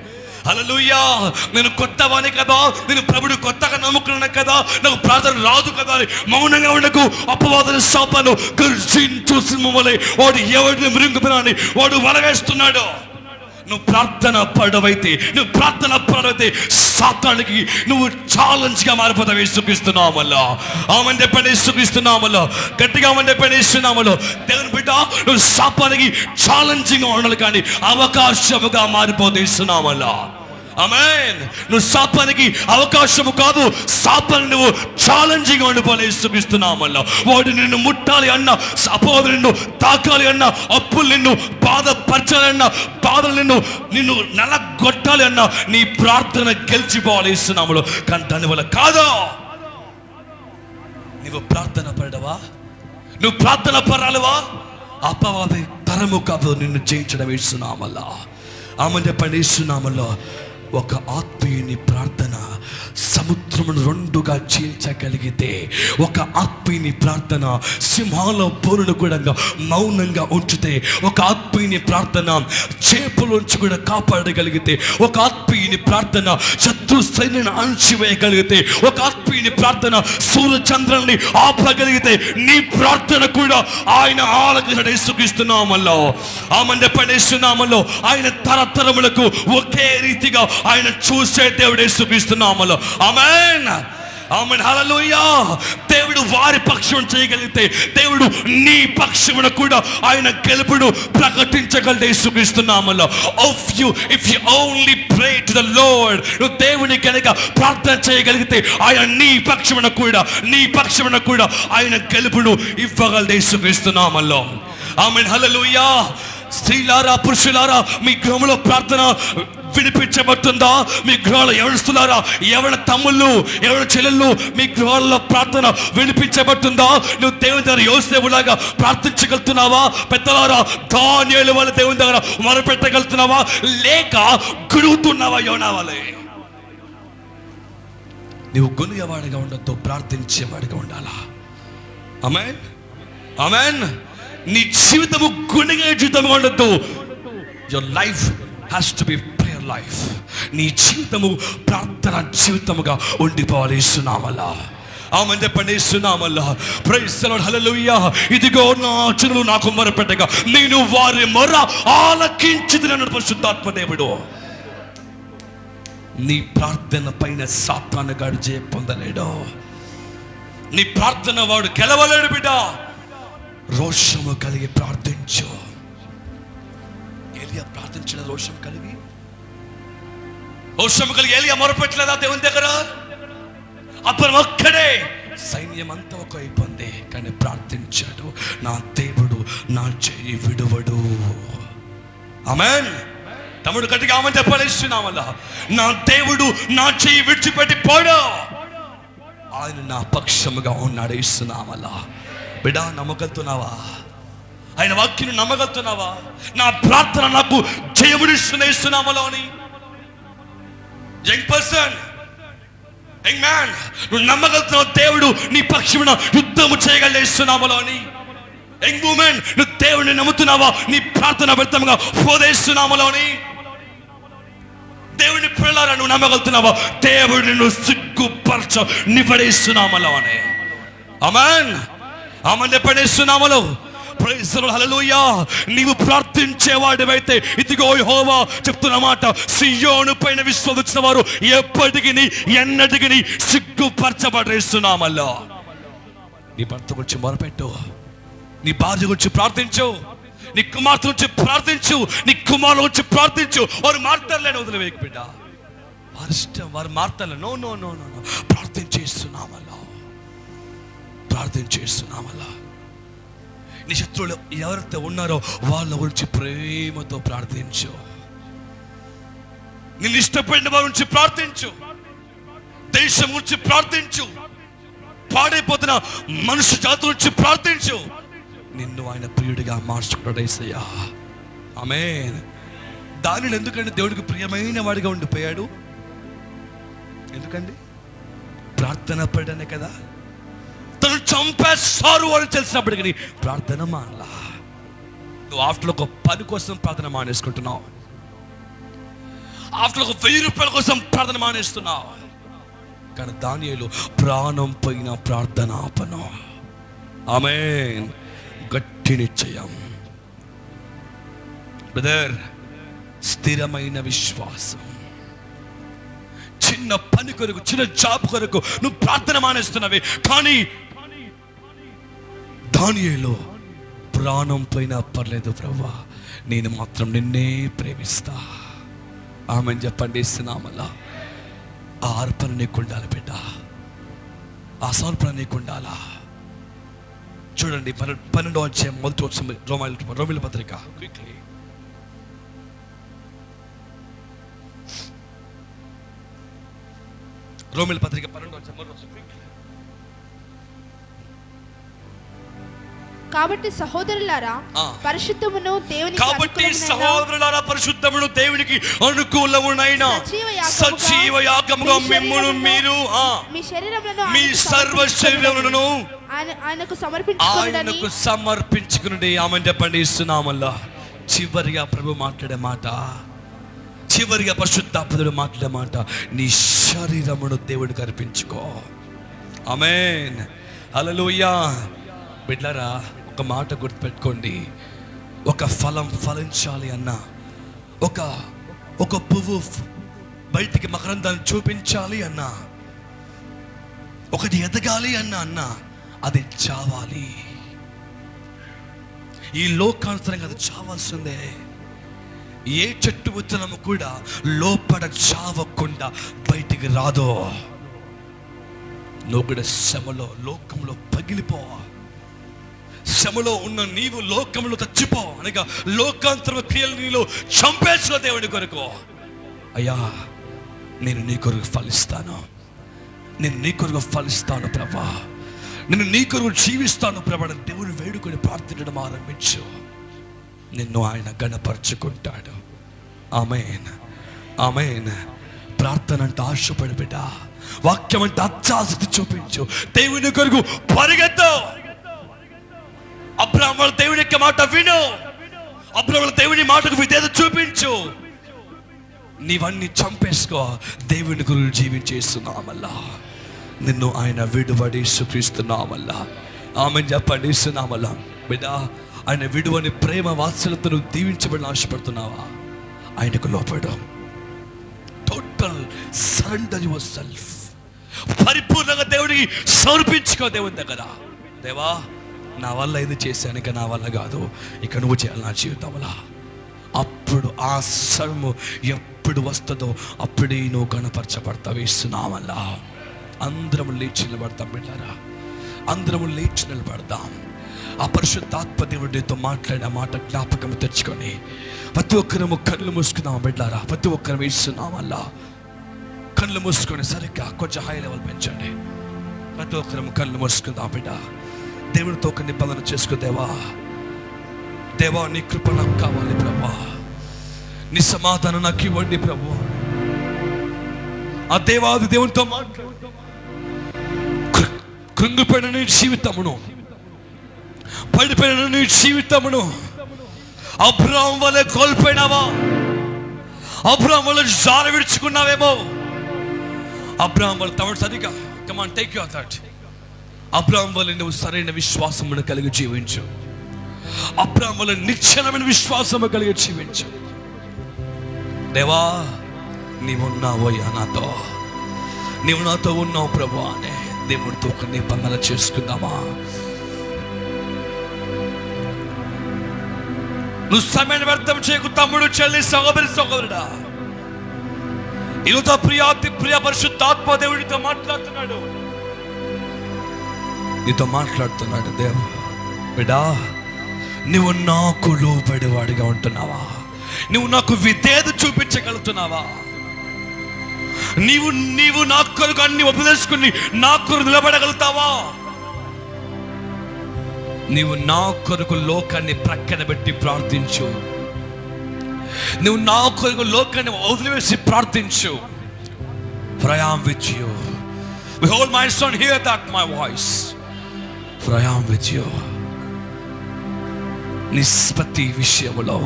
హల్లెలూయా. నేను కొత్తవాని కదా, నేను ప్రభుడు కొత్తగా నమ్ముకున్నాను కదా, నాకు ప్రార్థన రాదు కదా అని మౌనంగా ఉండకు. అపవాదుల శాపాలు గర్జించు సింహమువలె వాడు ఎవరిని మృంగుతున్నాడని వాడు వలవేస్తున్నాడు. నువ్వు ప్రార్థన పడవైతే, నువ్వు ప్రార్థన పడవైతే సాతానికి నువ్వు ఛాలెంజ్గా మారిపోతావు యేసుక్రీస్తునామములో. ఆమేన్ చెప్పండి, యేసుక్రీస్తునామములో. గట్టిగా ఆమేన్ చెప్పండి, యేసునామములో. దేవుని బిడ్డ, నువ్వు సాతానికి ఛాలెంజింగ్గా ఉండాలి, కానీ అవకాశముగా మారిపోతావు యేసునామములో. ఆమేన్. నువ్వు సాతానికి అవకాశము కాదు, సాతాను నువ్వు ఛాలెంజింగ్గా ఉండిపోవాలి యేసుక్రీస్తునామములో. వాడు నిన్ను ముట్టాలి అన్న, అపవాదు నిన్ను తాకాలి అన్న, అప్పులు నిన్ను బాధపరచాలి అన్న, బాధలు నిన్ను నలగొట్టాలి అన్న, నీ ప్రార్థన గెలిచిపోవాలి యేసునామములో. కానీ దానివల్ల కాదు. నువ్వు ప్రార్థన పడవా, నువ్వు ప్రార్థన పరాలవా, అపవాది తరము కాదు నిన్ను జయించడం యేసునామములో. ఆమేన్ చెప్పండి, యేసునామములో. ఒక ఆత్మీయుని ప్రార్థన సముద్రమును రెండుగా చీల్చగలిగితే, ఒక ఆత్మీయుని ప్రార్థన సింహాల బోరును కూడా మౌనంగా ఉంచితే, ఒక ఆత్మీయుని ప్రార్థన చేపలోంచి కూడా కాపాడగలిగితే, ఒక ఆత్మీయుని ప్రార్థన శత్రు సైన్యాన్ని అణచివేయగలిగితే, ఒక ఆత్మీయుని ప్రార్థన సూర్య చంద్రుల్ని ఆపగలిగితే, నీ ప్రార్థన కూడా ఆయన ఆలకించడం యేసుక్రీస్తునామములో. ఆమేన్ చెప్పండి, యేసునామములో. ఆయన తరతరములకు ఒకే రీతిగా ఆయన చూసే దేవుడు యేసుక్రీస్తునామములో. ఆమేన్, ఆమేన్, హల్లెలూయా. దేవుడు వారి పక్షం చేయగలిగితే, దేవుడు నీ పక్షమున కూడా ఆయన గెలుపుడు ప్రకటించగలడు యేసుక్రీస్తునామములో. If you only pray to the Lord, నువ్వు దేవుని కనుక ప్రార్థన చేయగలిగితే ఆయన నీ పక్షమున కూడా ఆయన గెలుపుడు ఇవ్వగలడు యేసుక్రీస్తునామములో. ఆమేన్, హల్లెలూయా. స్త్రీలారా, పురుషులారా, మీ గృహంలో ప్రార్థన వినిపించబడుతుందా? మీ గృహాలు ఎవరిస్తున్నారా? ఎవరి తమ్ముళ్ళు, ఎవరి చెల్లెళ్ళు మీ గృహాల్లో ప్రార్థన వినిపించబడుతుందా? నువ్వు దేవుని దగ్గర యోసేపులాగా ప్రార్థించగలుగుతున్నావా? పెద్దలారా, దానియేలు వలె దేవుని దగ్గర మొరపెట్టగలుగుతున్నావా? లేక గురుగుతున్నావా యోనా వలె? నువ్వు గొనిగేవాడిగా ఉండొద్దు, ప్రార్థించేవాడిగా ఉండాలా. ఆమేన్, ఆమేన్. నీ జీవితము గొనిగే జీవితంగా ఉండొద్దు. Your life has to be prayer life. నీ జీవితము ప్రార్థన జీవితముగా ఉండిపోవాలి యేసునామములో. ఆమేన్ చెప్పండి, యేసునామములో. ప్రైజ్ ది లార్డ్, హల్లెలూయా. ఇదిగో నా జనులు నాకు మొరపెట్టగా నేను వారి మొర ఆలకించుదునన్నాడు పరిశుద్ధాత్మ దేవుడు. నీ ప్రార్థన పైన సాతాను గాడు జయ పొందలేడు. నీ ప్రార్థన వాడు గెలవలేడు బిడ్డ. రోషము కలిగి ప్రార్థించు. ఏలియా ప్రార్థించిన రోషం కలిగి ఏలియా మొరపెట్టలేదా దేవుని దగ్గర? అప్పుడు ఒక్కడే సైన్యం అంతా ఒక అయిపోయింది, కానీ ప్రార్థించాడు, నా దేవుడు నా చెయ్యి విడువడు. ఆమేన్. తమ్ముడు గట్టిగా ఆమేన్ చెప్పాలి యేసునామములో. నా దేవుడు నా చెయ్యి విడిచిపెట్టి పోడు, ఆయన నా పక్షముగా ఉన్నాడు యేసునామములో. బిడ్డ, నమ్మగలుగుతున్నావా? ఆయన వాక్యం నమ్మగలుగుతున్నావా? నా ప్రార్థన నాకు జయమునిస్తుంది యేసునామములో అని. యంగ్ పర్సన్, ఆమేన్. నువ్వు నమ్మగలుగుతున్నావు దేవుడు నీ పక్షమున యుద్ధము చేయగలేస్తున్నామలో అని. యంగ్ వుమెన్, నువ్వు దేవుడిని నమ్ముతున్నావా? నీ ప్రార్థన వ్యర్థంగా పోదేస్తున్నామలో అని. దేవుని పిల్లలారా, నువ్వు నమ్మగలుగుతున్నావా? దేవుడిని నువ్వు సిగ్గుపరచ నిపడేస్తున్నామలో అని. ఆమేన్. ఆమె పడేస్తున్నామలో. ప్రైజ్ ది లార్డ్, హల్లెలూయా. నీవు ప్రార్థించేవాడివైతే ఇదిగో యెహోవా చెప్తున్న మాట, సియోను పైన విశ్వసించిన వారు ఎప్పటికీ ఎన్నటికీ సిగ్గుపరచబడేస్తున్నామల్లో. నీ భర్త గురించి మొరపెట్టు, నీ భార్య గురించి ప్రార్థించు, నీ కుమార్తె గురించి ప్రార్థించు, నీ కుమారుల గురించి ప్రార్థించు. వారు మాట్లాడలేని వదిలివేయకు బిడ్డ. వారి ఇష్టం, వారు మాట్లాడలే. No no no no no. ప్రార్థించేస్తున్నామల్లో, ప్రార్థించేస్తున్నామల్లా. నీ శత్రువులు ఎవరైతే ఉన్నారో వాళ్ళ గురించి ప్రేమతో ప్రార్థించు. నిన్ను ఇష్టపడిన వారి గురించి ప్రార్థించు. దేశం గురించి ప్రార్థించు. పాడైపోతున్న మనుషు జాతి గురించి ప్రార్థించు. నిన్ను ఆయన ప్రియుడిగా మార్చుకున్నాడు యేసయ్యా. ఆమేన్. దానిని ఎందుకంటే దేవుడికి ప్రియమైన వాడిగా ఉండిపోయాడు. ఎందుకండి? ప్రార్థన పడనే కదా. తను చంపేస్తారు అని తెలిసినప్పటికీ ప్రార్థన మానలా. నువ్వు ఆఫ్టర్ ఒక పని కోసం ప్రార్థన మానేసుకుంటున్నావు. ఆఫ్టర్ ఒక 1000 రూపాయల కోసం ప్రార్థన మానేస్తున్నావు. కానీ దానియేలు ప్రాణం పోయిన ప్రార్థన ఆపను. ఆమేన్. గట్టి నిశ్చయం బ్రదర్, స్థిరమైన విశ్వాసం. చిన్న పని కొరకు, చిన్న జాబ్ కొరకు నువ్వు ప్రార్థన మానేస్తున్నావే, కానీ దానియేలు ప్రాణం పోయినా పర్లేదు ప్రభువా, నేను మాత్రం నిన్నే ప్రేమిస్తా. ఆమెను చెప్పండి. ఇస్తున్నామల్లా. ఆ అర్పణ నీకు ఉండాలి బిడ్డ. ఆ సమర్పణ నీకు ఉండాలా. చూడండి 12వ అధ్యాయం మొదటి వచనం, రోమీయుల పత్రిక. క్విక్లీ రోమీయుల పత్రిక 12వ అధ్యాయం మొదటి వచనం. కాబట్టి సహోదరులారా, పరిశుద్ధమును దేవునికి అనుకూలమునైన సజీవ యాగముగా మిమ్మును మీరు మీ సర్వ శరీరములను ఆయనకు సమర్పించుకునండి. ఆమెను చెప్పండి. ఇస్తున్నామల్లా. చివరిగా ప్రభు మాట్లాడే మాట, చివరిగా పరిశుద్ధాత్ముడు మాట్లాడే మాట, నీ శరీరమును దేవుడికి అర్పించుకో. ఆమేన్. హల్లెలూయా. బిడ్డలారా, ఒక మాట గుర్తుపెట్టుకోండి. ఒక ఫలం ఫలించాలి అన్నా, ఒక పువ్వు బయటికి మకరందాన్ని చూపించాలి అన్నా, ఒకటి ఎదగాలి అన్నా అది చావాలి. ఈ లోకానుసరంగా అది చావాల్సిందే. ఏ చెట్టు విత్తనము కూడా లోపల చావకుండా బయటికి రాదో. నువ్వు కూడా శ్రమలో, లోకంలో పగిలిపో. శ్రమలో ఉన్న నీవు లోకంలో చచ్చిపో. అనగా లోకాంతర క్రియలు నీలో చంపేసుకో దేవుడి కొరకు. అయ్యా, నేను నీ కొరకు ఫలిస్తాను, నేను నీ కొరకు ఫలిస్తాను ప్రభా, నేను నీ కొరకు జీవిస్తాను ప్రభా. దేవుని వేడుకొని ప్రార్థించడం ఆరంభించు. నిన్ను ఆయన గణపరుచుకుంటాడు. ఆమేన్. ఆమేన్. ప్రార్థన అంటే ఆశపడి బిడ్డ. వాక్యం అంటే అత్యాసక్తి చూపించు. దేవుని కొరకు పరిగెత్తు. అబ్రాహాము దేవుని యొక్క మాట విను. అబ్రాహాము దేవుని మాటకు విధేయత చూపించు. నీవన్నీ చంపేసుకో. దేవుని గురించి జీవించేస్తున్నామల్లా. నిన్ను ఆయన విడువడి సుఖిస్తున్నామల్లా. ఆమెను చెప్పండి. ఇస్తున్నామల్లా. బిడ్డ, ఆయన విడువని ప్రేమ వాత్సల్యతను నువ్వు దీవించబడిన ఆశపడుతున్నావా? ఆయనకు లోపడు. Total surrender yourself. పరిపూర్ణంగా దేవుడికి సమర్పించుకో. దేవుని దగ్గర, దేవా నా వల్ల ఇది చేశాను, ఇక నా వల్ల కాదు, ఇక నువ్వు చేయాలి నా జీవితంలో. అప్పుడు ఆ సర్ము ఎప్పుడు వస్తుందో అప్పుడే నువ్వు గణపరచబడతావు. ఇస్తున్నామల్లా. అందరం లేచి నిలబడతాం బిడ్డారా. అందరం లేచి నిలబడదాం. ఆ పరిశుద్ధాత్మ దేవుడితో మాట్లాడిన మాట జ్ఞాపకం తెచ్చుకొని ప్రతి ఒక్కరము కళ్ళు మూసుకుందాం బిడ్డారా. ప్రతి ఒక్కరు ఇస్తున్నామల్లా. కళ్ళు మూసుకొని సరిగ్గా కొంచెం హై లెవెల్ పెంచండి. ప్రతి ఒక్కరము కళ్ళు మూసుకుందాం బిడ్డ. దేవునితో ఒక నిబంధన చేసుకో. దేవా, దేవా నీ కృప నాకు కావాలి ప్రభా. నీ సమాధానం నాకు ఇవ్వండి ప్రభు. ఆ దేవాది దేవునితో కృంగిపోయిన నీ జీవితమును, పడిపోయిన నీ జీవితమును అబ్రాహాము వలె కోల్పోయినావా? అబ్రాహాము వలె జార విడుచుకున్నావేమో. అబ్రాహాము వలె తమడు సరిగా కమాన్ టేక్ యువర్ థాట్. అబ్రాహాము వలె నువ్వు సరైన విశ్వాసమును కలిగి జీవించు. అబ్రాహాము వలె నిశ్చలమైన విశ్వాసము కలిగి జీవించు. దేవా నీవున్నావయ్యా నాతో, నీవు నాతో ఉన్నావు ప్రభు అనే దేవుడితో ఒక నిబంధన చేసుకుందామా? నువ్వు సమయాన్ని వ్యర్థం చేయకు తమ్ముడు, చెల్లి, సహోదరుడా. ఈరోజు ప్రియ పరిశుద్ధాత్మ దేవుడితో మాట్లాడుతున్నాడు, నీతో మాట్లాడుతున్నాడు. దేవ బిడ్డా, నువ్వు నాకు లోబడివాడిగా ఉంటున్నావా? నువ్వు నాకు విధేయత చూపించగలుగుతున్నావా? నీవు నా కొరకు అన్ని ఉపదేశించుకుని నా కొరకు నిలబడగలుగుతావా? నీవు నా కొరకు లోకాన్ని ప్రక్కన పెట్టి ప్రార్థించు. నువ్వు నా కొరకు లోకాన్ని వదిలివేసి ప్రార్థించు. For I am with you. Behold my son, hear that my voice. For I am with you. నీ ప్రతి విషయంలో,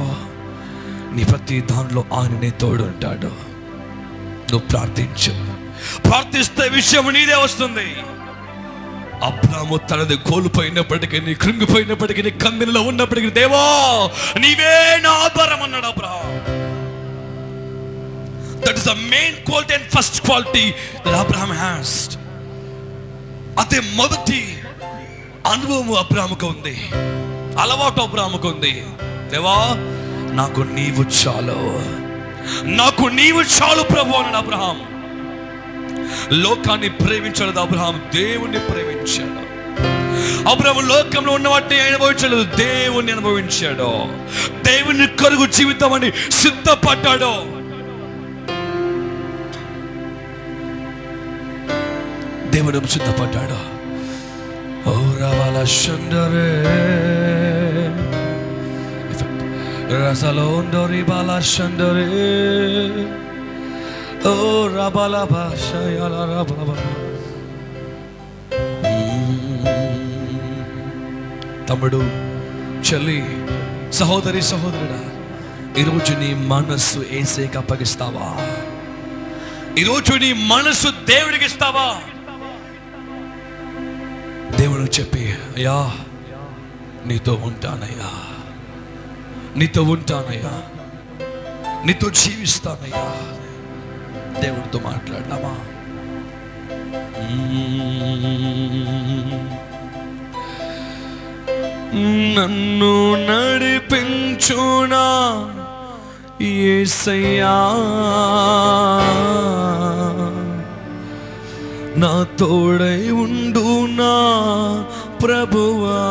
నీ ప్రతి దానిలో ఆయన నీ తోడు ఉంటాడు. నువ్వు ప్రార్థించు. ప్రార్థిస్తే విషయం నీదే వస్తుంది. అబ్రాహాము తనది కోల్పోయినప్పటికీ, నీ కృంగిపోయినప్పటికీ, నీ కన్నీళ్ళలో ఉన్నప్పటికీ, దేవా నీవే నా ఆధారం అన్నాడు Abraham. That is the main quality and first quality that Abraham has. అదే మొదటి అనుభవం అబ్రాహాముకు ఉంది, అలవాటు అబ్రాహాముకు ఉంది. దేవా నాకు నీవు చాలు, నాకు నీవు చాలు ప్రభు అన్నాడు అబ్రాహాం. లోకాన్ని ప్రేమించాడు అబ్రాహాం, దేవుణ్ణి ప్రేమించాడు. అబ్రాహాము లోకంలో ఉన్న వాటిని అనుభవించాడు, దేవుణ్ణి అనుభవించాడు. దేవుని కొరకు జీవితం అని సిద్ధపడ్డాడు. దేవుడు సిద్ధపడ్డాడు. ఓ రావాల సుందరే రసలోందరి బాల సుందరే ఓ రబల భాషయాల రబల. తమ్ముడు, చెల్లి, సహోదరి, సహోదరుడా, ఈరోజు నీ మనస్సు యేసుకి అప్పగిస్తావా? ఈరోజు నీ మనస్సు దేవుడికి ఇస్తావా? దేవుడు చెప్పి, అయ్యా నీతో ఉంటానయ్యా, నీతో ఉంటానయ్యా, నీతో జీవిస్తానయ్యా. దేవుడితో మాట్లాడదామా? నన్ను నడిపించునా యేసయ్యా, నా తోడై ఉండునా ప్రభువా.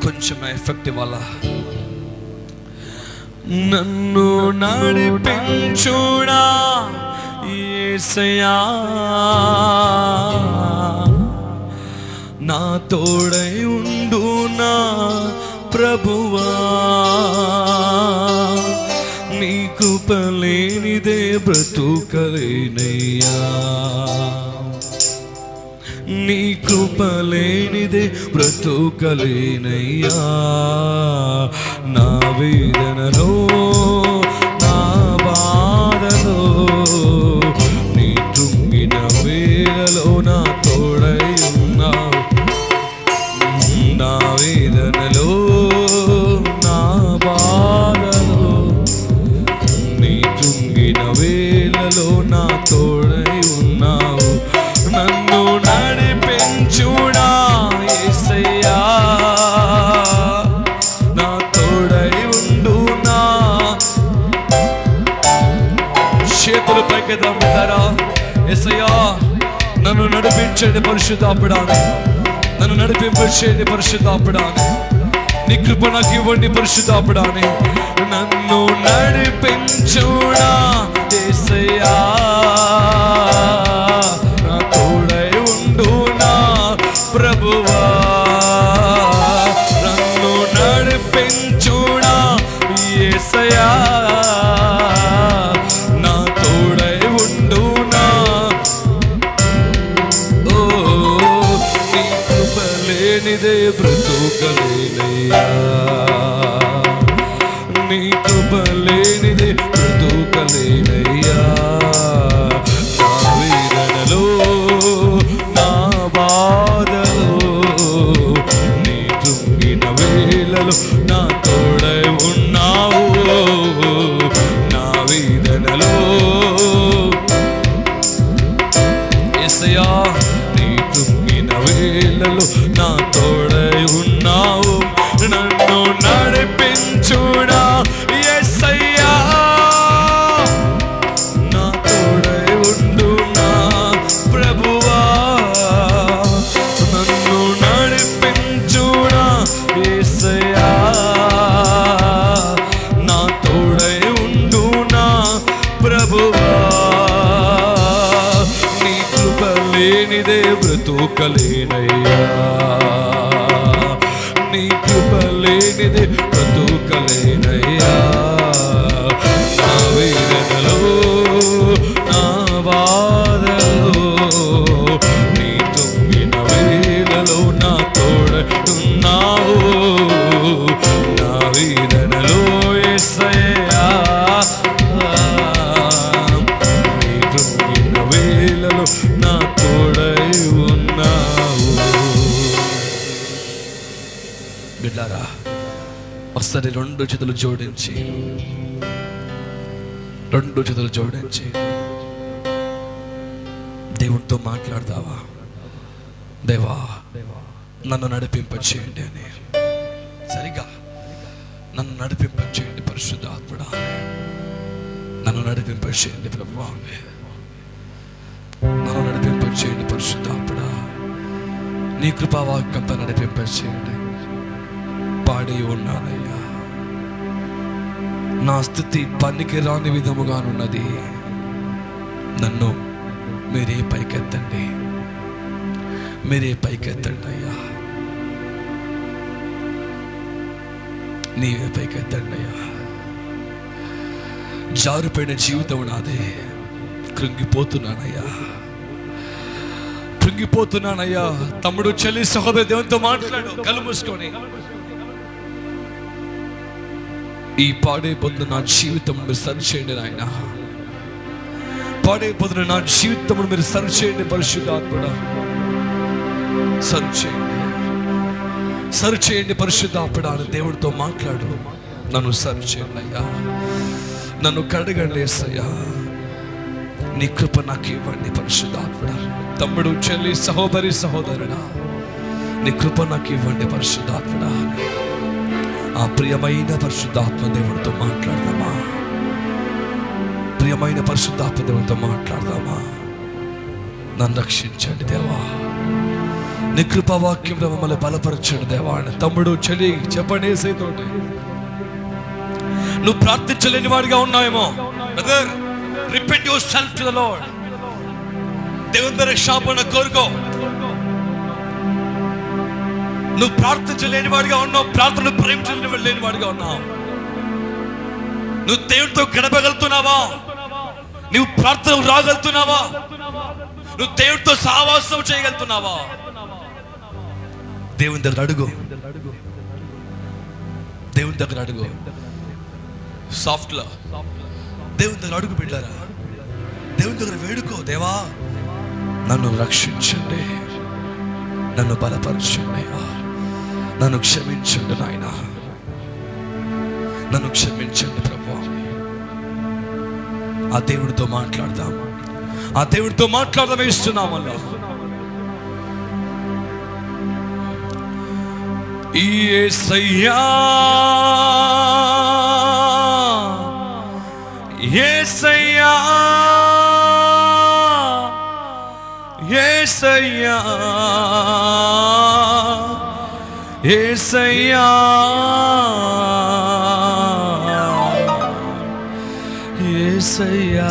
కొంచెం ఎఫెక్ట్ ఇవ్వాలా? నన్ను నడిపించునా యేసయ్యా, నా తోడై ఉండునా ప్రభువా. నీ కృప లేనిదే బ్రతుకలేనయ్యా, నీ కృప లేనిదే బ్రతుకలేనయ్యా. నా వేదనలో, నా బాధలో, నీ కృంగిన వేళలో నా తోడై ఉన్నావు. నా వేదనలో, నా బాధలో, నీ కృంగిన వేళలో నా తోడై ఉన్నావు. నన్ను నడిపించునా యేసయ్యా, నా తోడై ఉండునా. చేతులు పైకెత్తుతారా? యేసయ్యా నన్ను నడిపించండి పరిశుద్ధాత్ముడాని, నన్ను నడిపించేయండి పరిశుద్ధాత్ముడాని, నీ కృప నాకు ఇవ్వండి పరిశుద్ధాత్ముడాని. నన్ను నడిపించునా యేసయ్యా, నా తోడై ఉండునా ప్రభువా. నన్ను నడిపించునా లేనిదే బ్రతుకలేనయ్యా, నీ కృప లేనిదే బ్రతుకలేనయ్యా. నా వేదనలో నా బాధలో నీ కృంగిన వేళలో నా తోడై ఉన్నావు. నా వేదనలో యేసయ్యా నీ కృంగిన వేళలో నా తోడై ఉన్నావు. నన్ను నడిపించుడా యేసయ్యా, నా తోడై ఉండు నా ప్రభువా. నన్ను నడిపించుడా యేసయ్యా, నా తోడై ఉండు నా ప్రభువా. నీ కృప లేనిదే బ్రతుకలేనయ్యా, నీ కృప లేనిదే బ్రతుకలేనయ్యా. నా వేదనలో నా బాధలో నీ తొమ్మిన వేళలో నా తోడున్నావు. నా వేదనలో యేసయ్యా, నీ తొమ్మిన వేళలో నా తోడై ఉన్నావు. బిడ్డారా, ఒకసారి రెండు చేతులు జోడించి దేవునితో మాట్లాడతావా? దేవా నన్ను నడిపింపచేయండి అని. సరిగా నన్ను నడిపింపచేయండి పరిశుద్ధాత్ముడా, నన్ను నడిపింపచేయండి ప్రభువా, నన్ను నడిపింపచేయండి పరిశుద్ధాత్ముడా. నీ కృపావాక్యంతో నడిపింపచేయండి. పాడి ఉన్నానయ్యా, నా స్థితి పనికి రాని విధముగానున్నది. నన్ను మీరే పైకెత్తండి, మీరే పైకెత్తండి అయ్యా, నీవే పైకెత్తండి అయ్యా. జారిపోయిన జీవితం నాదే, కృంగిపోతున్నానయ్యా. తమ్ముడు, చెల్లి, సహోదరు, దేవునితో మాట్లాడు కళ్ళు మూసుకొని. ఈ పాడే పొందిన నా జీవితం మీరు సరి చేయండి నాయన, పాడే పొందిన నా జీవితం మీరు సరి చేయండి పరిశుద్ధాత్ముడా. సరి చేయండి పరిశుద్ధాత్ముడా అని దేవుడితో మాట్లాడు. నన్ను సరి చేయండి అయ్యా, నన్ను కడగండి యేసయ్యా, నీ కృప నాకు ఇవ్వండి పరిశుద్ధాత్ముడా. తమ్ముడు, చెల్లి, సహోదరుడా, నీ కృప నాకు ఇవ్వండి పరిశుద్ధాత్ముడా. ఆ ప్రియమైన పరిశుద్ధాత్మ దేవుడితో మాట్లాడదామా? ప్రియమైన పరిశుద్ధాత్మ దేవుడితో మాట్లాడదామా? నన్ను రక్షించండి దేవా, నీ కృపావాక్యంలో మమ్మల్ని బలపరచండి దేవా అని తమ్ముడు, చెల్లి చెప్పండి. యేసయ్యతోటి నువ్వు ప్రార్థించలేని వాడిగా ఉన్నావేమో, brother, repent yourself to the Lord. దేవుని దగ్గర క్షమాపణ కోరుకో. నువ్వు ప్రార్థించలేని వాడిగా ఉన్నావు, ప్రార్థన ప్రేమించలేని వాడిగా ఉన్నావు. నువ్వు దేవుడితో గడపగలుగుతున్నావా? నువ్వు ప్రార్థన రాగలుగుతున్నావా? నువ్వు దేవుడితో సహవాసం చేయగలుగుతున్నావా? దేవుని దగ్గర అడుగు, దేవుని దగ్గర అడుగు. సాఫ్ట్ లా దేవుని దగ్గర అడుగు బిడ్డారా, దేవుని దగ్గర వేడుకో. దేవా నన్ను రక్షించండి, నన్ను బలపరచండి, నన్ను క్షమించండి నాయన, నన్ను క్షమించండి ప్రభువా. ఆ దేవుడితో మాట్లాడదాం, ఆ దేవుడితో మాట్లాడదాం ఇస్తున్నామల్లా. యేసయ్యా, యేసయ్యా, యేసయ్యా, యేసయ్యా, యేసయ్యా,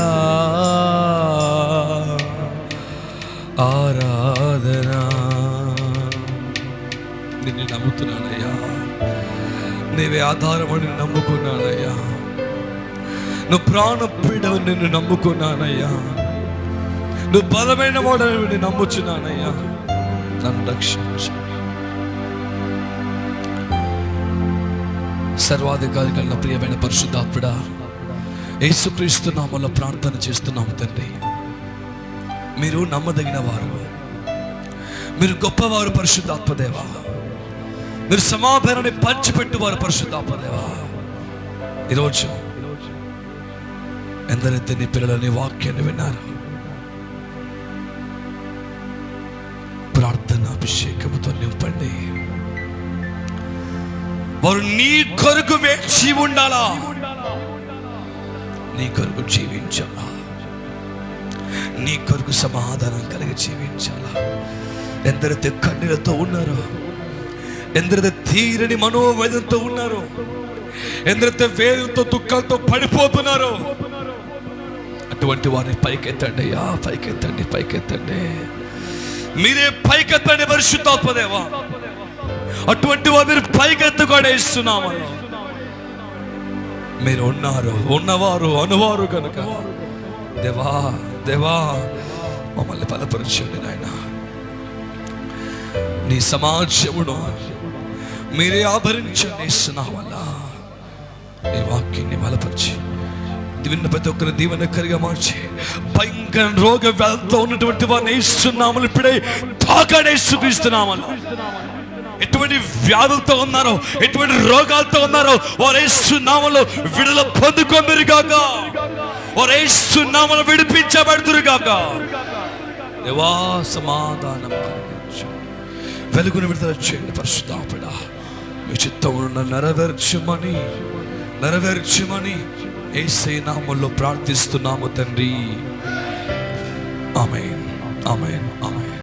ఆరాధన. నిన్ను నమ్ముతున్నానయ్యా, నీవే ఆధారమని నమ్ముకున్నానయ్యా, నువ్వు ప్రాణపీడవు నిన్ను నమ్ముకున్నానయ్యా, నువ్వు బలమైన వాడని నమ్ముచున్నానయ్యా. నన్ను రక్షించు, సర్వాధికారి కలిగిన ప్రియమైన పరిశుద్ధాత్ముడా, యేసుక్రీస్తు నామములో ప్రార్థన చేస్తున్నాము తండ్రి. మీరు నమ్మదగిన వారు, మీరు గొప్పవారు పరిశుద్ధాత్మదేవా. మీరు సమాధానాన్ని పంచిపెట్టువారు పరిశుద్ధాత్మదేవా. ఈరోజు ఎందరైతే నీ పిల్లలని వాక్యాన్ని విన్నారు, ప్రార్థన అభిషేకముతో నింపండి. వారు నీ కొరకు వేచి ఉండాలా, నీ కొరకు జీవించాలా, నీ కొరకు సమాధానం కలిగి జీవించాలా. ఎందరైతే కన్నీళ్లతో ఉన్నారో, ఎందరైతే తీరని మనోవేదనతో ఉన్నారో, ఎందరైతే వేదనతో దుఃఖాలతో పడిపోతున్నారో, అటువంటి వారిని పైకెత్తండి అయ్యా, పైకెత్తండి, పైకెత్తండి. మీరే పైకెత్తండి పరిశుద్ధాత్మదేవా. అటువంటి వారు మీరు పైకెత్తుకోండి ఇస్తున్నాము. మీరు ఉన్నారు, ఉన్నవారు అనువారు కనుక దేవా, దేవా మమ్మల్ని బలపరచండి నాయన. నీ సమాజమును మీరే ఆభరించండి ఇస్తున్నామల్ల. ఈ వాక్యాన్ని బలపరిచి విన్న ప్రతి ఒక్కరి దీవెనకరిగా మార్చి, భయంకర రోగ వ్యాధితో ఉన్నటువంటి వారిని ఇస్తున్నాము ఇప్పుడే తాకడేస్తున్నామల్ల. ఎటువంటి వ్యాధులతో ఉన్నారో, ఎటువంటి రోగాలతో ఉన్నారో వారు యేసునామములో విడుదల పొందుకొందురుగాక, వారు యేసునామములో విడిపించబడుదురుగాక. దేవా సమాధానం కలిగించు, వెలుగును విడుదల చేయండి పరిశుద్ధాత్ముడా. మీ చిత్తమును నెరవేర్చుమని యేసయ్య నామములో ప్రార్థిస్తున్నాము తండ్రి. ఆమేన్, ఆమేన్, ఆమేన్.